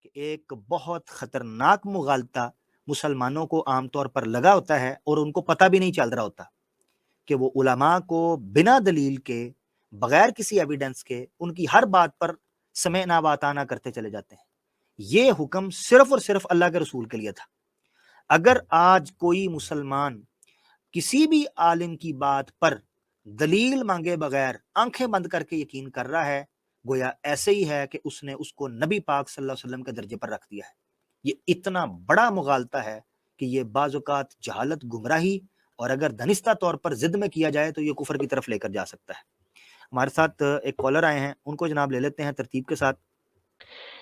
کہ ایک بہت خطرناک مغالطہ مسلمانوں کو عام طور پر لگا ہوتا ہے اور ان کو پتہ بھی نہیں چل رہا ہوتا کہ وہ علماء کو بنا دلیل کے، بغیر کسی ایویڈنس کے، ان کی ہر بات پر سمعنا واتانا کرتے چلے جاتے ہیں۔ یہ حکم صرف اور صرف اللہ کے رسول کے لیے تھا۔ اگر آج کوئی مسلمان کسی بھی عالم کی بات پر دلیل مانگے بغیر آنکھیں بند کر کے یقین کر رہا ہے، گویا ایسے ہی ہے کہ اس نے اس کو نبی پاک صلی اللہ علیہ وسلم کے درجے پر رکھ دیا ہے۔ یہ اتنا بڑا مغالطہ ہے کہ یہ بعض اوقات جہالت، گمراہی، اور اگر دانستہ طور پر ضد میں کیا جائے تو یہ کفر کی طرف لے کر جا سکتا ہے۔ ہمارے ساتھ ایک کالر آئے ہیں، ان کو جناب لے لیتے ہیں ترتیب کے ساتھ۔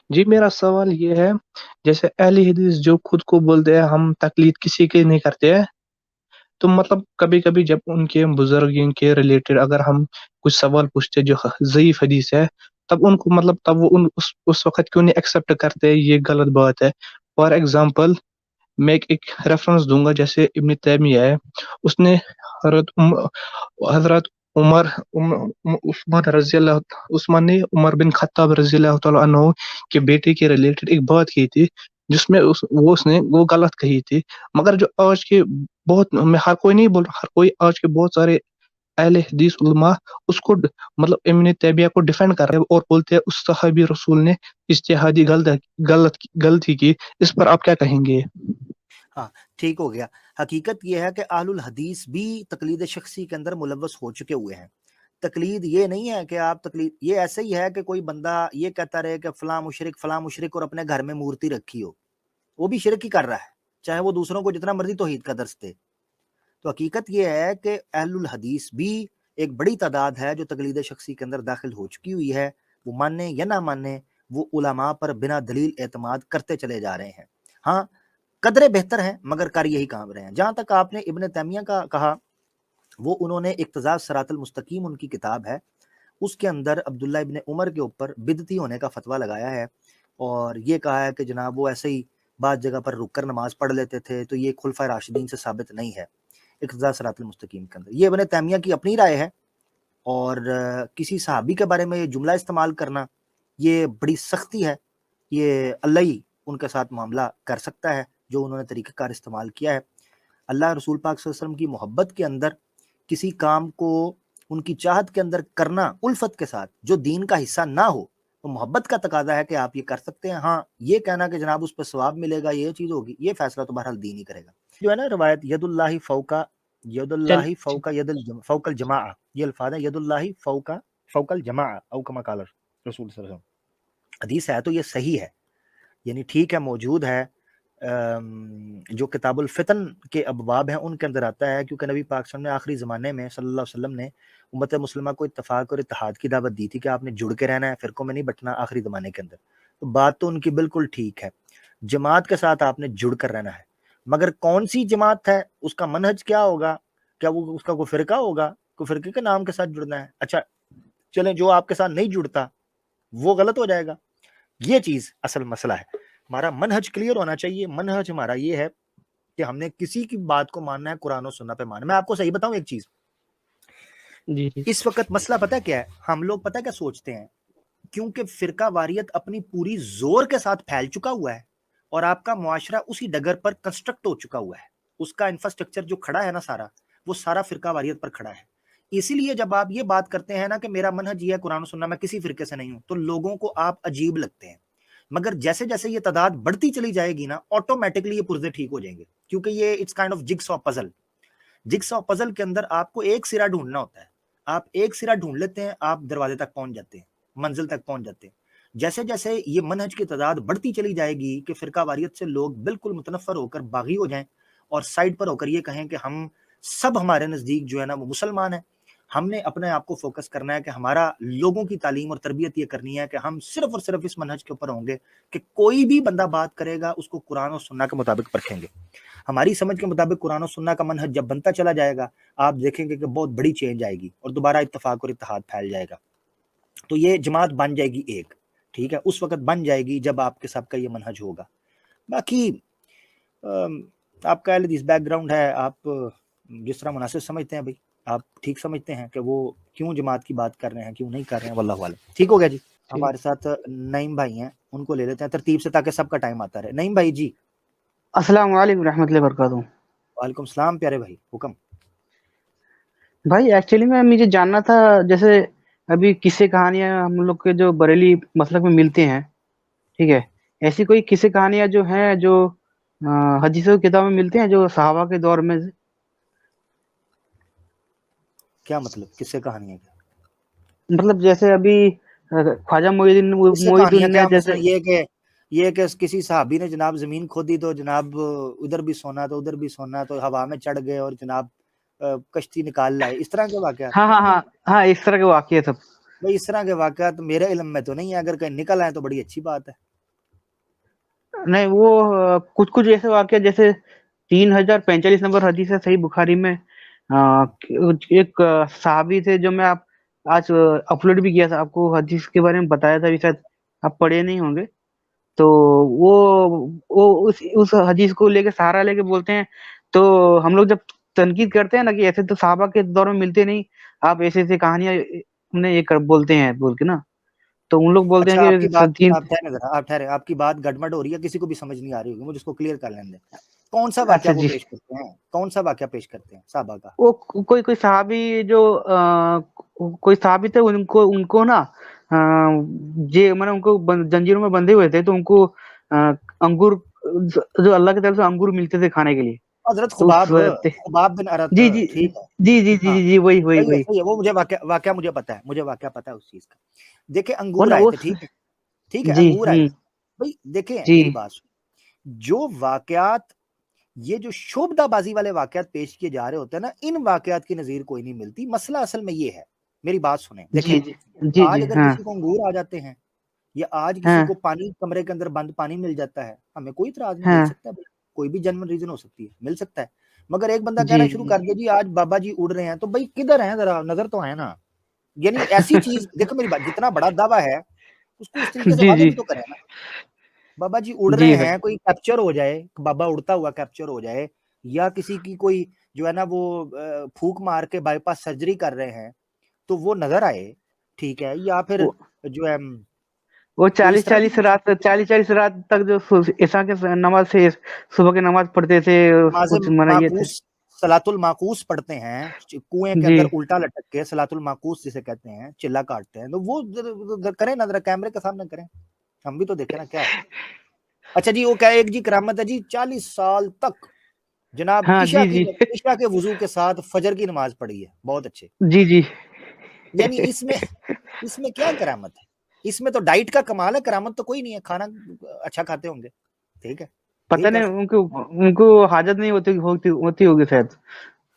جی میرا سوال یہ ہے، جیسے اہل حدیث جو خود کو بولتے ہیں ہم تقلید کسی کی نہیں کرتے ہیں، تو مطلب کبھی کبھی جب ان کے بزرگین کے ریلیٹڈ اگر ہم کچھ سوال پوچھتے جو ضعیف حدیث ہے، تب ان کو مطلب تب وہ اس وقت کیوں نہیں ایکسیپٹ کرتے؟ یہ غلط بات ہے۔ فار ایگزامپل میں ایک ریفرنس دوں گا، جیسے ابن تیمیہ ہے، اس نے حضرت عثمان نے عمر بن خطاب رضی اللہ تعالیٰ عنہ کے بیٹے کے ریلیٹڈ ایک بات کی تھی، جس میں اس نے وہ غلط کہی تھی۔ مگر جو آج کے بہت، میں ہر کوئی نہیں بول رہا، ہر کوئی آج کے بہت سارے اہل حدیث علماء اس کو مطلب ابن تیمیہ کو ڈیفینڈ کر رہے ہیں اور بولتے ہیں اس صحابی رسول نے اجتہادی غلطی کی۔ اس پر آپ کیا کہیں گے؟ ہاں ٹھیک ہو گیا۔ حقیقت یہ ہے کہ اہل الحدیث بھی تقلید شخصی کے اندر ملوث ہو چکے ہوئے ہیں۔ تقلید یہ نہیں ہے کہ آپ تقلید، یہ ایسے ہی ہے کہ کوئی بندہ یہ کہتا رہے کہ فلاں مشرک اور اپنے گھر میں مورتی رکھی ہو، وہ بھی شرک ہی کر رہا ہے، چاہے وہ دوسروں کو جتنا مرضی توحید کا درس دے۔ تو حقیقت یہ ہے کہ اہل الحدیث بھی ایک بڑی تعداد ہے جو تقلید شخصی کے اندر داخل ہو چکی ہوئی ہے، وہ مانے یا نہ مانے، وہ علماء پر بنا دلیل اعتماد کرتے چلے جا رہے ہیں۔ ہاں قدرے بہتر ہیں مگر کر یہی کام رہے ہیں۔ جہاں تک آپ نے ابن تیمیہ کا کہا، وہ انہوں نے اقتضاء صراط المستقیم ان کی کتاب ہے، اس کے اندر عبداللہ ابن عمر کے اوپر بدعتی ہونے کا فتویٰ لگایا ہے، اور یہ کہا ہے کہ جناب وہ ایسے ہی بعض جگہ پر رک کر نماز پڑھ لیتے تھے، تو یہ خلفائے راشدین سے ثابت نہیں ہے اقتضاء صراط المستقیم کے اندر۔ یہ ابن تیمیہ کی اپنی رائے ہے، اور کسی صحابی کے بارے میں یہ جملہ استعمال کرنا یہ بڑی سختی ہے، یہ اللہ ہی ان کے ساتھ معاملہ کر سکتا ہے جو انہوں نے طریقہ کار استعمال کیا ہے۔ اللہ رسول پاک صلی اللہ علیہ وسلم کی محبت کے اندر کسی کام کو ان کی چاہت کے اندر کرنا الفت کے ساتھ جو دین کا حصہ نہ ہو، تو محبت کا تقاضا ہے کہ آپ یہ کر سکتے ہیں۔ ہاں یہ کہنا کہ جناب اس پہ ثواب ملے گا، یہ چیز ہوگی، یہ فیصلہ تو بہرحال دین ہی کرے گا۔ جو ہے نا روایت ید اللہ فوق فوق الجماع، یہ الفاظ ہیں ید اللہ فوق الجماع او کما قال رسول صلی اللہ علیہ وسلم۔ حدیث ہے تو یہ صحیح ہے، یعنی ٹھیک ہے، موجود ہے، جو کتاب الفتن کے ابواب ہیں ان کے اندر آتا ہے، کیونکہ نبی پاک صلی اللہ علیہ وسلم نے آخری زمانے میں صلی اللہ علیہ وسلم نے امت مسلمہ کو اتفاق اور اتحاد کی دعوت دی تھی کہ آپ نے جڑ کے رہنا ہے، فرقوں میں نہیں بٹنا آخری زمانے کے اندر۔ تو بات تو ان کی بالکل ٹھیک ہے، جماعت کے ساتھ آپ نے جڑ کر رہنا ہے، مگر کون سی جماعت ہے، اس کا منہج کیا ہوگا، کیا وہ اس کا کوئی فرقہ ہوگا، کوئی فرقے کے نام کے ساتھ جڑنا ہے؟ اچھا چلیں، جو آپ کے ساتھ نہیں جڑتا وہ غلط ہو جائے گا، یہ چیز اصل مسئلہ ہے۔ ہمارا منہج کلیئر ہونا چاہیے۔ منہج ہمارا یہ ہے کہ ہم نے کسی کی بات کو ماننا ہے، قرآن و سنت پہ ماننا ہے۔ میں آپ کو صحیح بتاؤں ایک چیز، جی اس وقت مسئلہ پتہ کیا ہے؟ ہم لوگ پتہ کیا سوچتے ہیں، کیونکہ فرقہ واریت اپنی پوری زور کے ساتھ پھیل چکا ہوا ہے اور آپ کا معاشرہ اسی ڈگر پر کنسٹرکٹ ہو چکا ہوا ہے، اس کا انفراسٹرکچر جو کھڑا ہے نا سارا، وہ سارا فرقہ واریت پر کھڑا ہے۔ اسی لیے جب آپ یہ بات کرتے ہیں نا کہ میرا منہج یہ ہے قرآن و سنت، میں کسی فرقے سے نہیں ہوں، تو لوگوں کو آپ عجیب لگتے ہیں۔ مگر جیسے جیسے یہ تعداد بڑھتی چلی جائے گی نا، آٹومیٹکلی یہ پرزے ٹھیک ہو جائیں گے، کیونکہ یہ it's kind of jigsaw puzzle. Jigsaw puzzle کے اندر آپ کو ایک سرا ڈھونڈنا ہوتا ہے، آپ ایک سرا ڈھونڈ لیتے ہیں، آپ دروازے تک پہنچ جاتے ہیں، منزل تک پہنچ جاتے ہیں۔ جیسے جیسے یہ منہج کی تعداد بڑھتی چلی جائے گی کہ فرقہ واریت سے لوگ بالکل متنفر ہو کر باغی ہو جائیں اور سائڈ پر ہو کر یہ کہیں کہ ہم سب ہمارے نزدیک جو ہے نا وہ مسلمان ہیں، ہم نے اپنے آپ کو فوکس کرنا ہے کہ ہمارا لوگوں کی تعلیم اور تربیت یہ کرنی ہے کہ ہم صرف اور صرف اس منہج کے اوپر ہوں گے کہ کوئی بھی بندہ بات کرے گا اس کو قرآن و سنت کے مطابق پرکھیں گے۔ ہماری سمجھ کے مطابق قرآن و سنت کا منہج جب بنتا چلا جائے گا، آپ دیکھیں گے کہ بہت بڑی چینج آئے گی اور دوبارہ اتفاق اور اتحاد پھیل جائے گا، تو یہ جماعت بن جائے گی ایک، ٹھیک ہے، اس وقت بن جائے گی جب آپ کے سب کا یہ منہج ہوگا۔ باقی آپ کا حدیث بیک گراؤنڈ ہے، آپ جس طرح مناسب سمجھتے ہیں بھائی، آپ ٹھیک سمجھتے ہیں کہ وہ کیوں جماعت کی بات کر رہے ہیں، کیوں نہیں کر رہے ہیں، واللہ عالم۔ ٹھیک ہو گیا جی۔ ہمارے ساتھ نعیم بھائی ہیں، ان کو لے لیتے ہیں ترتیب سے تاکہ سب کا ٹائم آتا رہے. نعیم بھائی جی. السلام علیکم رحمۃ اللہ وبرکاتہ. وعلیکم السلام پیارے بھائی, حکم. بھائی ایکچولی میں مجھے جاننا تھا, جیسے ابھی قصے کہانیاں ہم لوگ کے جو بریلی مسلک میں ملتے ہیں, ٹھیک ہے, ایسی کوئی قصے کہانیاں جو ہیں جو حدیثوں کی کتاب میں ملتے ہیں جو صحابہ کے دور میں؟ کیا مطلب کس سے کہانی ہے؟ مطلب جیسے ابھی خواجہ کس سے کہانیاں محی کیا جیسے مثلا یہ کہ کسی صحابی نے جناب زمین کھودی تو جناب ادھر بھی سونا تو ادھر بھی سونا تو ہوا میں چڑھ گئے اور جناب کشتی نکال لائے, اس طرح کے واقعات. ہاں اس طرح کے واقعے سب. بھائی اس طرح کے واقعات میرے علم میں تو نہیں ہے, اگر کہیں نکل آئے تو بڑی اچھی بات ہے. نہیں وہ کچھ ایسے واقعہ جیسے 3045 نمبر حدیث ہے صحیح بخاری میں, ایک صحابی تھے جو میں آج اپلوڈ بھی کیا تھا, آپ کو حدیث کے بارے میں بتایا تھا, شاید آپ پڑھے نہیں ہوں گے. تو وہ اس حدیث کو لے کے سہارا لے کے بولتے ہیں, تو ہم لوگ جب تنقید کرتے ہیں نا کہ ایسے تو صحابہ کے دور میں ملتے نہیں, آپ ایسے ایسے کہانیاں انہیں یہ بولتے ہیں بول کے نا, تو ان لوگ بولتے اچھا, ہیں آپ کی بات کہ آپ ٹھہرے, آپ کی بات گڑبڑ ہو رہی ہے, کسی کو بھی سمجھ نہیں آ رہی ہوگی, مجھے اس کو کلیئر کر لینے دیں. کون سا واقعہ اچھا وہ جی, پیش کرتے ہیں, کون سا واقعہ پیش کرتے ہیں صحابہ کا؟ وہ کوئی صحابی جو کوئی صحابی تھے, ان کو نا ان کو جنجیروں میں بندھے ہوئے تھے, تو ان کو انگور جو اللہ کی طرف سے انگور ملتے تھے کھانے کے لیے. حضرت تو خباب بن ارت, جی جی ٹھیک ہے, جی جی ہاں جی جی وہی صحیح ہے, وہ مجھے واقعہ مجھے پتا ہے, مجھے واقعہ پتا ہے اس چیز کا. دیکھیں انگور آئے تھے, ٹھیک ہے, جی انگور آئے تھے بھائی. دیکھیں جی میری بات سن, جو واقعات یہ جو شوبدہ بازی والے واقعات پیش کیے جا رہے ہوتے ہیں نا, ان واقعات کی نظیر کوئی نہیں ملتی. مسئلہ اصل میں یہ ہے, میری بات سنیں. دیکھیں جی جی آج جی اگر ہاں کسی کو انگور آ جاتے ہیں, یا آج کسی ہاں کو پانی کمرے کے اندر بند پانی مل جاتا ہے, ہمیں کوئی اعتراض نہیں, مل ہاں سکتا ہے, کوئی بھی جنرل ریزن ہو سکتی ہے, مل سکتا ہے. مگر ایک بندہ کہنا جی شروع کر دے جی آج بابا جی اڑ رہے ہیں, تو بھائی کدھر ہیں, ذرا نظر تو ہے نا. یعنی ایسی چیز دیکھو میری بات, جتنا بڑا دعویٰ ہے اس کو اس طریقے سے جی واضح جی بھی تو کرے نا. بابا جی اڑ جی رہے ہیں, کوئی کیپچر ہو جائے, بابا اڑتا ہوا کیپچر ہو جائے, یا کسی کی کوئی جو ہے نا وہ پھوک مار کے بائی پاس سرجری کر رہے ہیں تو وہ نظر آئے, ٹھیک ہے, یا پھر جو ہے وہ کوئی اس 40 طرح کی 40 رات تک جو عشاء کے نماز سے صبح کی نماز پڑھتے تھے, کچھ منائیے تھے. صلاۃ الماقوس پڑھتے ہیں کنویں کے جی اندر الٹا لٹک کے, صلاۃ الماقوس جسے کہتے ہیں, چلا کاٹتے ہیں, تو وہ کریں نا ذرا کیمرے کے سامنے کریں, ہم بھی تو دیکھیں نا کیا ہے. اچھا جی, وہ کیا ایک جی کرامت ہے جی, 40 سال تک جناب ہاں جی جی عشاء کے وضو کے ساتھ فجر کی نماز پڑھی ہے, بہت اچھے. جی جی یعنی اس میں کیا کرامت ہے, اس میں تو ڈائٹ کا کمال ہے, کرامت تو کوئی نہیں ہے, کھانا اچھا کھاتے ہوں گے, ٹھیک ہے. پتہ نہیں ان کو حاجت نہیں ہوتی ہوگی شاید,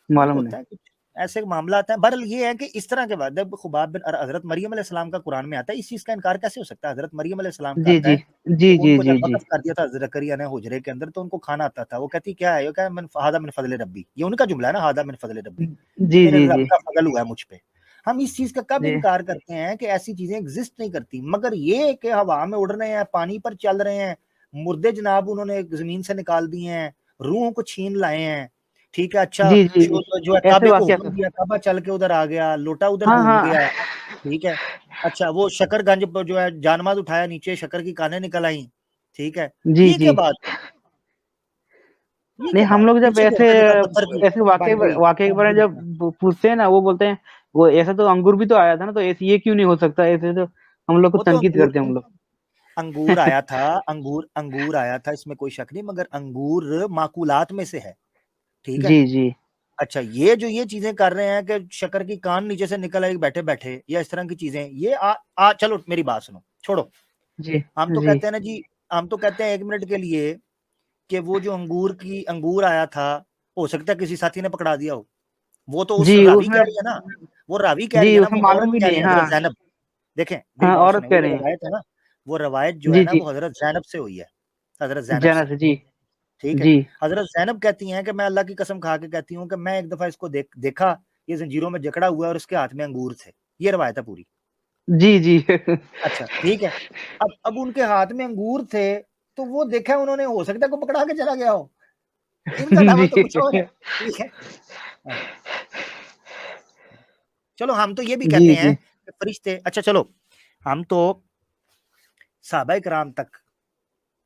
معلوم نہیں. ہوتا ہے کچھ ایسے معاملات ہیں. بہرحال یہ ہے کہ اس طرح کے بعد خباب بن حضرت مریم علیہ السلام کا قرآن میں آتا ہے, اس چیز کا انکار کیسے ہو سکتا ہے؟ حضرت مریم علیہ السلام کا جی آتا جی ہے جی ان جی کو جی جب جی وقف کر دیا تھا زکریا نے حجرے کے اندر, تو ان کو کھانا آتا تھا, وہ کہتی کیا ہے, وہ کہ ہادہ من فضل ربی, یہ ان کا جملہ ہے نا, ہادہ من فضل ربی, یہ جی میرے جی رب جی کا فضل ہوا ہے مجھ پہ. ہم اس چیز کا کب جی انکار کرتے ہیں کہ ایسی چیزیں ایگزسٹ نہیں کرتی, مگر یہ کہ ہوا میں اڑ رہے ہیں, پانی پر چل رہے ہیں, مردے جناب انہوں نے زمین سے نکال دیے ہیں, روحوں کو چھین لائے ہیں, ٹھیک ہے. اچھا جی جی جو ہے ایسے کعبے کو واقعات. حکم دیا, کعبہ چل کے ادھر آ گیا, لوٹا ادھر ہاں گھوم ہاں گیا, ٹھیک ہے. اچھا وہ شکر گنج پر جو ہے جانماز اٹھایا, نیچے شکر کی کانیں نکل آئیں, ٹھیک ہے. جی یہ کیا جی بات ہے, یہ نہیں, کیا ہم بات ہے, لوگ جب پیچھے ایسے گھومتے پتھر کی بن گئی. واقعے کے بارے میں جب پوچھتے ہیں نا, وہ بولتے ہیں وہ ایسا تو انگور بھی تو آیا تھا نا, تو ایسے یہ کیوں نہیں ہو سکتا, ایسے تو ہم لوگ کو وہ تو تنقید کرتے ہیں ہم لوگ. انگور آیا تھا, انگور آیا تھا, اس میں کوئی شک نہیں, مگر انگور معقولات میں سے ہے, ٹھیک ہے. جی جی اچھا یہ چیزیں کر رہے ہیں کہ شکر کی کان نیچے سے نکل آئی بیٹھے بیٹھے, یا اس طرح کی چیزیں, یہ چلو میری بات سنو, چھوڑو. جی ہم تو جی کہتے ہیں نا جی, ہم تو کہتے ہیں 1 منٹ کے لیے کہ وہ جو انگور آیا تھا, ہو سکتا ہے کسی ساتھی نے پکڑا دیا ہو. وہ تو اس جی راوی اس میں کہہ رہی ہے نا, وہ راوی کہہ رہی جی ہے نا, اس میں وہ معلوم عورت بھی کہہ نہیں رہی ہے. ہے, ہاں حضرت زینب. دیکھیں میری ہاں بات عورت سنیں, وہ کہہ جو رہی روایت ہے نا, وہ روایت جو ہے جی نا, جی وہ حضرت زینب سے ہوئی ہے, حضرت زینب سے, جنت جی ٹھیک ہے. جی حضرت زینب کہتی ہیں کہ میں اللہ کی قسم کھا کے کہتی ہوں کہ میں ایک دفعہ اس کو دیکھا, یہ زنجیروں میں جکڑا ہوا ہے اور اس کے ہاتھ میں انگور تھے. یہ روایت ہے پوری. جی جی اچھا ٹھیک ہے. اب ان کے ہاتھ میں انگور تھے, تو وہ دیکھا انہوں نے, ہو سکتا ہے کوئی پکڑا کے چلا گیا ہو, ان کا دعویٰ تو کچھ اور ہے, ٹھیک ہے. چلو ہم تو یہ بھی جی کہتے ہیں جی کہ فرشتے, اچھا چلو ہم تو صحابہ کرام تک.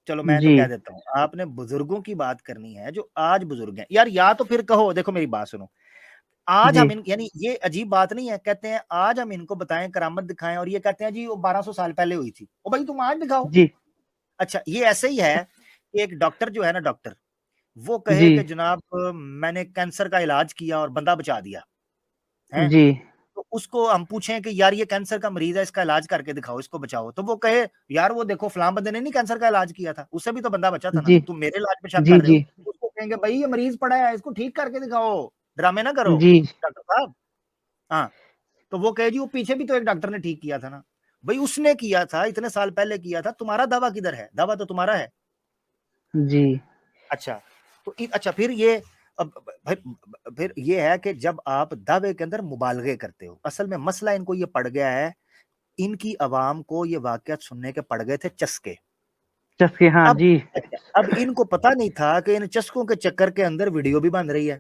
چلو میں تو جی کہہ دیتا ہوں, آپ نے بزرگوں کی بات کرنی ہے جو آج بزرگ ہیں یار, یا تو پھر کہو دیکھو میری بات سنو, آج جی ہم ان یعنی یہ عجیب بات نہیں ہے, کہتے ہیں آج ہم ان کو بتائیں کرامت دکھائیں, اور یہ کہتے ہیں جی وہ 1200 سال پہلے ہوئی تھی. او بھائی تم آج دکھاؤ. جی اچھا یہ ایسے ہی ہے کہ ایک ڈاکٹر جو ہے نا, ڈاکٹر وہ کہے جی کہ جناب میں نے کینسر کا علاج کیا اور بندہ بچا دیا ہے, جی تو اس کو ہم پوچھیں کہ یار یہ کینسر کا مریض ہے, اس کا علاج کر کے دکھاؤ, اس کو بچاؤ, تو وہ کہے یار وہ دیکھو فلاں بندے نے نہیں کینسر کا علاج کیا تھا, اس سے بھی تو بندہ بچا تھا نا, جی تم میرے علاج پہ شک جی کر رہے ہو. جی اس کو کہیں گے بھائی یہ مریض پڑا ہے, اس کو ٹھیک کر کے دکھاؤ, ڈرامے نہ کرو جی ڈاکٹر صاحب. ہاں تو وہ کہے جی وہ پیچھے بھی تو ایک ڈاکٹر نے ٹھیک کیا تھا نا. بھائی اس نے کیا تھا, اتنے سال پہلے کیا تھا, تمہارا دعویٰ کدھر ہے؟ دعویٰ تو تمہارا ہے. جی اچھا تو اچھا پھر یہ پھر یہ ہے کہ جب آپ دعوے کے اندر مبالغے کرتے ہو, اصل میں مسئلہ ان کو یہ پڑ گیا ہے, ان کی عوام کو یہ واقعات سننے کے پڑ گئے تھے چسکے. چسکے, ہاں اب جی اب ان کو پتا نہیں تھا کہ ان چسکوں کے چکر کے اندر ویڈیو بھی بن رہی ہے,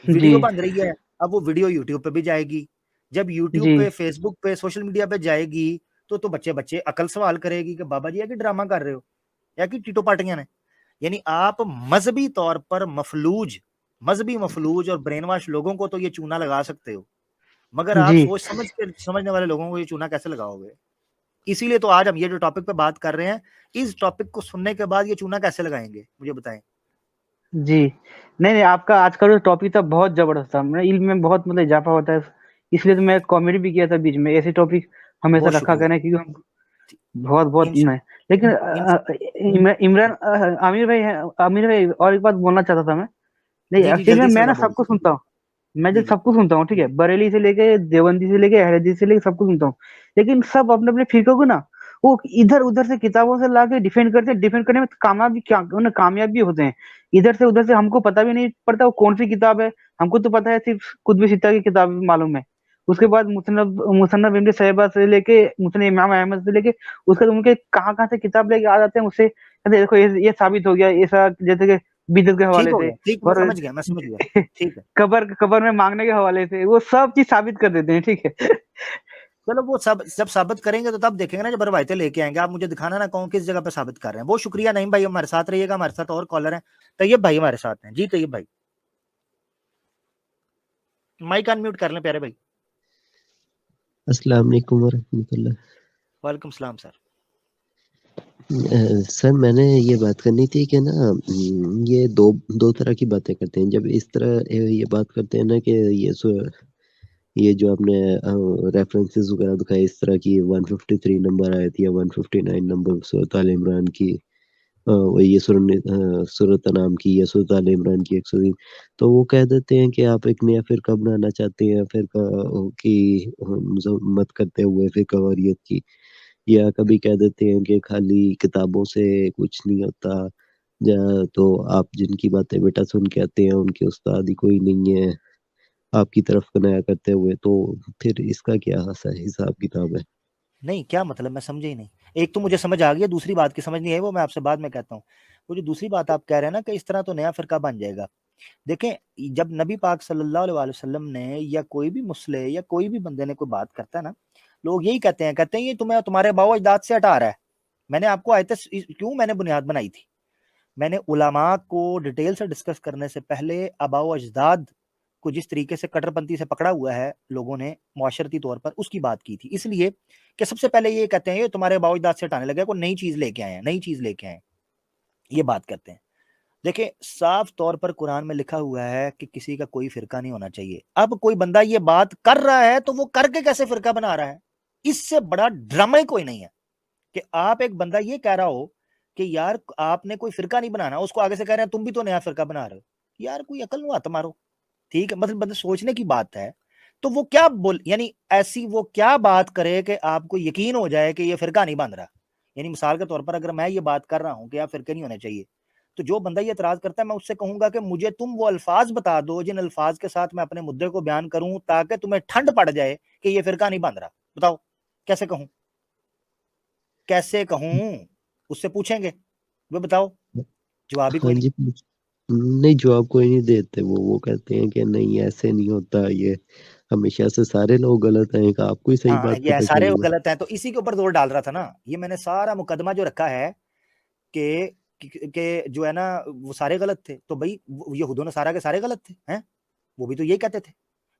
جی ویڈیو بن رہی ہے. اب وہ ویڈیو یوٹیوب پہ بھی جائے گی, جب یوٹیوب جی پہ فیس بک پہ سوشل میڈیا پہ جائے گی تو بچے عقل سوال کرے گی کہ بابا جی ہے کہ ڈرامہ کر رہے ہو یا کہ ٹیٹو پارٹیاں نے. یعنی آپ مذہبی طور پر مذہبی مفلوج اور برین واش لوگوں کو تو یہ چونا لگا سکتے ہو, مگر آپ جی سوچ سمجھ کے سمجھنے والے لوگوں کو یہ چونا کیسے لگاؤ گے؟ اسی لیے تو آج ہم یہ جو ٹاپک پہ بات کر رہے ہیں, اس ٹاپک کو سننے کے بعد یہ چونا کیسے لگائیں گے مجھے بتائیں. جی نہیں آپ کا آج کا جو ٹاپک تھا بہت زبردست تھا, میرے علم میں بہت مطلب اضافہ ہوتا ہے, اس لیے تو میں کامیڈی بھی کیا تھا بیچ میں. ایسے ٹاپک ہمیشہ بہت رکھا شکریہ. کریں کیونکہ ہم بہت انشاء میں. لیکن عمران عامر بھائی اور ایک بات بولنا چاہتا تھا میں. نہیں جی جی ایکچولی جلدی سے میں نا ذرا بول. سب کو سنتا ہوں, میں جی جب جی سب کو سنتا ہوں, ٹھیک ہے, بریلی سے لے کے دیوبندی سے لے کے اہل حدیث سے لے کے سب کو سنتا ہوں, لیکن سب اپنے اپنے فرقوں کو نا وہ ادھر ادھر سے کتابوں سے لا کے ڈیفینڈ کرتے ہیں, ڈیفینڈ کرنے میں کامیاب بھی ہوتے ہیں. ادھر سے ادھر سے ہم کو پتہ بھی نہیں پڑتا وہ کون سی کتاب ہے. ہم کو تو پتا ہے صرف کتب ستہ کی کتاب معلوم ہے, اس کے بعد مصنف ابن صحیبہ سے لے کے مصنف امام احمد سے لے کے اس کے بعد ان کے کہاں سے کتاب لے کے آ جاتے ہیں, اس سے دیکھو یہ ثابت ہو گیا, ایسا جیسے کہ بدعت کے ٹھیک حوالے ہو سے گیا, ٹھیک, میں اور سمجھ گیا ٹھیک ہے. قبر میں مانگنے کے حوالے سے, وہ سب چیز ثابت کر دیتے ہیں. ٹھیک ہے چلو وہ سب جب ثابت کریں گے تو تب دیکھیں گے نا, جب روایتیں لے کے آئیں گے. آپ مجھے دکھانا نا کون کس جگہ پہ ثابت کر رہے ہیں. بہت شکریہ نعیم بھائی, ہمارے ساتھ رہیے گا. ہمارے ساتھ اور کالر ہیں, طیب بھائی ہمارے ساتھ ہیں. جی طیب بھائی مائک ان میوٹ کر لیں پیارے بھائی. السلام علیکم ورحمۃ اللہ. وعلیکم السلام سر. سر میں نے یہ بات کرنی تھی کہ نا یہ دو طرح کی باتیں کرتے ہیں. جب اس طرح یہ بات کرتے ہیں نا کہ یہ جو آپ نے ریفرنسز وغیرہ دکھائے اس طرح کی 153 نمبر آئی تھی یا 159 نمبر سورۃ آل عمران کی, یہ سورۃ انعام کی یا سورۃ آل عمران کی 103, تو وہ کہہ دیتے ہیں کہ آپ ایک نیا فرقہ بنانا چاہتے ہیں, فرقہ کی مذمت کرتے ہوئے فرقہ واریت کی, یا کبھی کہہ دیتے ہیں کہ خالی کتابوں سے کچھ نہیں ہوتا, تو آپ جن کی باتیں بیٹا سن کے آتے ہیں ان کے استاد ہی کوئی نہیں ہے آپ کی طرف کنایا کرتے ہوئے, تو پھر اس کا کیا حساب کتاب ہے؟ نہیں کیا مطلب, میں سمجھے ہی نہیں. ایک تو مجھے سمجھ آ گیا, دوسری بات کی سمجھ نہیں ہے, وہ میں آپ سے بعد میں کہتا ہوں. وہ جو دوسری بات آپ کہہ رہے ہیں نا کہ اس طرح تو نیا فرقہ بن جائے گا. دیکھیں جب نبی پاک صلی اللہ علیہ وسلم نے یا کوئی بھی مسلح یا کوئی بھی بندے نے کوئی بات کرتا ہے نا, لوگ یہی کہتے ہیں یہ تمہارے باؤ اجداد سے ہٹا رہا ہے. میں نے آپ کو آیت کیوں میں نے بنیاد بنائی تھی, میں نے علماء کو ڈیٹیل سے ڈسکس کرنے سے پہلے آباء و اجداد کو جس طریقے سے کٹر پنتھی سے پکڑا ہوا ہے لوگوں نے معاشرتی طور پر, اس کی بات کی تھی. اس لیے کہ سب سے پہلے یہ کہتے ہیں یہ تمہارے باؤ اجداد سے ہٹانے لگے, کوئی نئی چیز لے کے آئے ہیں, یہ بات کرتے ہیں. دیکھیں صاف طور پر قرآن میں لکھا ہوا ہے کہ کسی کا کوئی فرقہ نہیں ہونا چاہیے. اب کوئی بندہ یہ بات کر رہا ہے تو وہ کر کے کیسے فرقہ بنا رہا ہے؟ اس سے بڑا ڈرامہ ہی کوئی نہیں ہے کہ آپ ایک بندہ یہ کہہ رہا ہو کہ یار آپ نے کوئی فرقہ نہیں بنانا, اس کو آگے سے کہہ رہے ہیں تم بھی تو نیا فرقہ بنا رہے ہو. یار کوئی عقل نہ آتا مارو, ٹھیک ہے, مطلب بندے سوچنے کی بات ہے. تو وہ کیا یعنی ایسی وہ کیا بات کرے کہ آپ کو یقین ہو جائے کہ یہ فرقہ نہیں بن رہا. یعنی مثال کے طور پر اگر میں یہ بات کر رہا ہوں کہ آپ فرقے نہیں ہونے چاہیے, تو جو بندہ یہ اعتراض کرتا ہے میں اس سے کہوں گا کہ مجھے تم وہ الفاظ بتا دو جن الفاظ کے ساتھ میں اپنے مدعے کو بیان کروں تاکہ تمہیں ٹھنڈ پڑ جائے کہ یہ فرقہ نہیں بن رہا. بتاؤ کیسے کہوں, اس سے پوچھیں گے وہ بتاؤ, جواب ہی ہاں کوئی نہیں. جی نہیں جواب کوئی نہیں دیتے، وہ کہتے ہیں کہ نہیں ایسے نہیں ہوتا، یہ ہمیشہ سے سارے لوگ غلط ہیں، کہ آپ کو ہی صحیح ہاں بات یہ پتہ سارے چلی ہے۔ غلط ہیں، تو اسی کے اوپر زور ڈال رہا تھا نا، یہ میں نے سارا مقدمہ جو رکھا ہے کہ جو ہے نا وہ سارے غلط تھے، تو بھائی یہود و نصارہ کے سارے غلط تھے ہیں، وہ بھی تو یہی کہتے تھے،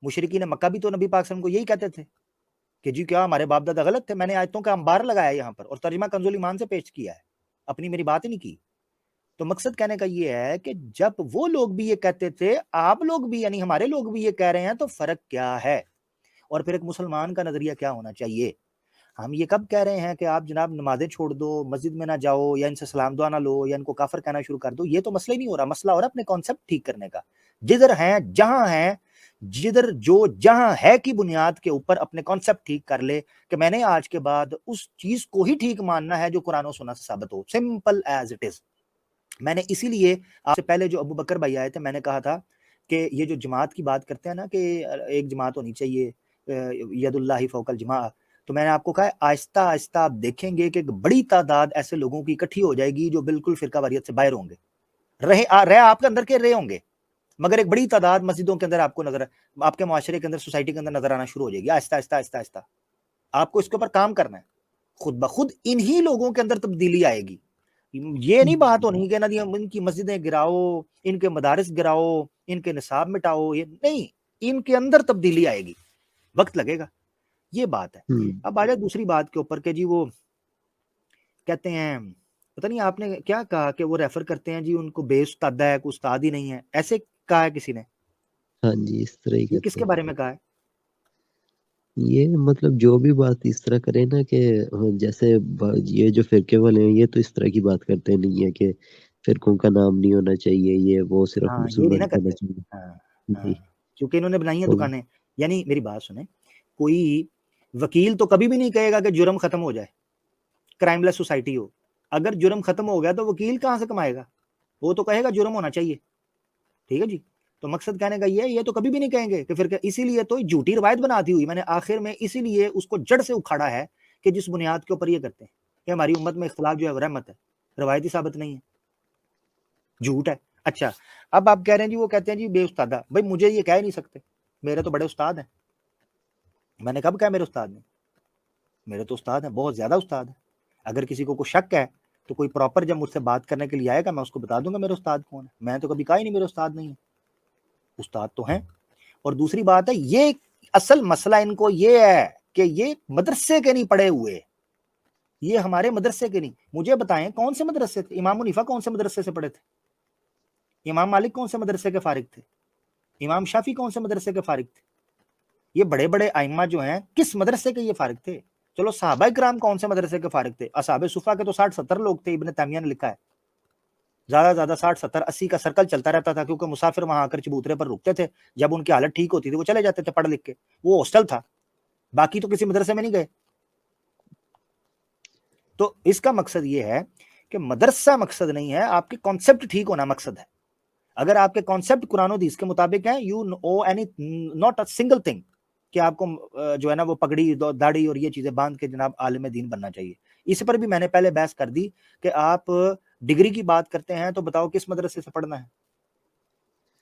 مشرکین مکہ بھی تو نبی پاک صلی اللہ علیہ وسلم کو یہی کہتے تھے کہ جی کیا ہمارے باپ دادا غلط تھے، میں نے آیتوں کا انبار لگایا یہاں پر اور ترجمہ کنز ایمان سے پیش کیا ہے، اپنی میری بات ہی نہیں کی۔ تو مقصد کہنے کا یہ ہے کہ جب وہ لوگ بھی یہ کہتے تھے، آپ لوگ بھی یعنی ہمارے لوگ بھی یہ کہہ رہے ہیں، تو فرق کیا ہے؟ اور پھر ایک مسلمان کا نظریہ کیا ہونا چاہیے؟ ہم یہ کب کہہ رہے ہیں کہ آپ جناب نمازیں چھوڑ دو، مسجد میں نہ جاؤ، یا ان سے سلام دعا نہ لو، یا ان کو کافر کہنا شروع کر دو، یہ تو مسئلہ ہی نہیں ہو رہا، مسئلہ ہو رہا ہے اپنے کانسیپٹ ٹھیک کرنے کا، جدھر ہیں جہاں ہیں، جدھر جو جہاں ہے کی بنیاد کے اوپر اپنے کانسیپٹ ٹھیک کر لے کہ میں نے آج کے بعد اس چیز کو ہی ٹھیک ماننا ہے جو قرآن و سنت سے ثابت ہو، سمپل ایز اٹ از۔ میں نے اسی لیے آپ سے پہلے جو ابو بکر بھائی آئے تھے، میں نے کہا تھا کہ یہ جو جماعت کی بات کرتے ہیں نا کہ ایک جماعت ہونی چاہیے، ید اللہ فوق الجماع، تو میں نے آپ کو کہا آہستہ آہستہ آپ دیکھیں گے کہ ایک بڑی تعداد ایسے لوگوں کی اکٹھی ہو جائے گی جو بالکل فرقہ واریت سے باہر ہوں گے، رہے آپ کے اندر کے رہے ہوں گے، مگر ایک بڑی تعداد مسجدوں کے اندر آپ کو نظر، آپ کے معاشرے کے اندر، سوسائٹی کے اندر نظر آنا شروع ہو جائے گی، آہستہ آہستہ آہستہ آہستہ آپ کو اس کے اوپر کام کرنا ہے، خود بخود انہی لوگوں کے اندر تبدیلی آئے گی۔ یہ نہیں بات ہونی کہ ان کی مسجدیں گراؤ، ان کے مدارس گراؤ، ان کے نصاب مٹاؤ، یہ نہیں، ان کے اندر تبدیلی آئے گی، وقت لگے گا، یہ بات ہے۔ اب آ جائے دوسری بات کے اوپر کہ جی وہ کہتے ہیں، پتہ نہیں آپ نے کیا کہا کہ وہ ریفر کرتے ہیں جی ان کو بے استاد ہے، کوئی استاد ہی نہیں ہے، ایسے کہا ہے کسی نے؟ ہاں جی اس طرح ہی یہ کس کہتے کے ہیں، بارے میں کہا ہے؟ یہ مطلب جو بھی بات اس طرح کرے نا کہ جیسے یہ جو فرقے والے ہیں یہ تو اس طرح کی بات کرتے نہیں ہے کہ فرقوں کا نام نہیں ہونا چاہیے، یہ وہ صرف ہاں یہ نہیں مسلمان نا کا ہونا کرتے، چاہیے ہاں جی۔ کیونکہ انہوں نے بنائی ہیں اور دکانیں، یعنی میری بات سنیں، کوئی وکیل تو کبھی بھی نہیں کہے گا کہ جرم ختم ہو جائے، کرائم لیس سوسائٹی ہو، اگر جرم ختم ہو گیا تو وکیل کہاں سے کمائے گا؟ وہ تو کہے گا جرم ہونا چاہیے، ٹھیک ہے جی۔ تو مقصد کہنے کا یہ تو کبھی بھی نہیں کہیں گے کہ پھر اسی لیے تو جھوٹی روایت بناتی ہوئی میں نے آخر میں اسی لیے اس کو جڑ سے اکھاڑا ہے کہ جس بنیاد کے اوپر یہ کرتے ہیں کہ ہماری امت میں اختلاف جو ہے رحمت ہے، روایتی ثابت نہیں ہے، جھوٹ ہے۔ اچھا اب آپ کہہ رہے ہیں جی وہ کہتے ہیں جی بے استادہ، بھائی مجھے یہ کہہ ہی نہیں سکتے، میرے تو بڑے استاد ہیں، میں نے کب کہا میرے استاد نہیں؟ میرے تو استاد ہیں، بہت زیادہ استاد ہیں، اگر کسی کو کوئی شک ہے تو کوئی پراپر جب مجھ سے بات کرنے کے لیے آئے گا میں اس کو بتا دوں گا میرے استاد کون ہے، میں تو کبھی کہا ہی نہیں میرے استاد نہیں ہے، استاد تو ہیں۔ اور دوسری بات ہے یہ اصل مسئلہ ان کو یہ ہے کہ یہ مدرسے کے نہیں پڑھے ہوئے، یہ ہمارے مدرسے کے نہیں، مجھے بتائیں کون سے مدرسے تھے؟ امام حنیفہ کون سے مدرسے سے پڑھے تھے؟ امام مالک کون سے مدرسے کے فارغ تھے؟ امام شافعی کون سے مدرسے کے فارغ تھے؟ یہ بڑے بڑے ائمہ جو ہیں کس مدرسے کے یہ فارغ تھے؟ چلو صحابہ کرام کون سے مدرسے کے فارغ تھے؟ اصحاب صفہ کے تو 60-70 لوگ تھے، ابن تیمیہ نے لکھا ہے، زیادہ زیادہ 60-70-80 کا سرکل چلتا رہتا تھا، کیونکہ مسافر وہاں آ کر چبوترے پر رکتے تھے، جب ان کی حالت ٹھیک ہوتی تھی وہ چلے جاتے تھے پڑھ لکھ کے، وہ ہاسٹل تھا، باقی تو کسی مدرسے میں نہیں گئے۔ تو اس کا مقصد یہ ہے کہ مدرسہ مقصد نہیں ہے، آپ کے کانسیپٹ ٹھیک ہونا مقصد ہے۔ اگر آپ کے کانسیپٹ قرآن و حدیث کے مطابق ہیں، you O any not a single thing کہ آپ کو جو ہے نا وہ پگڑی داڑھی اور یہ چیزیں باندھ کے جناب عالم دین بننا چاہیے۔ اس پر بھی میں نے پہلے بحث کر دی کہ آپ ڈگری کی بات کرتے ہیں تو بتاؤ کس مدرسے سے پڑھنا ہے؟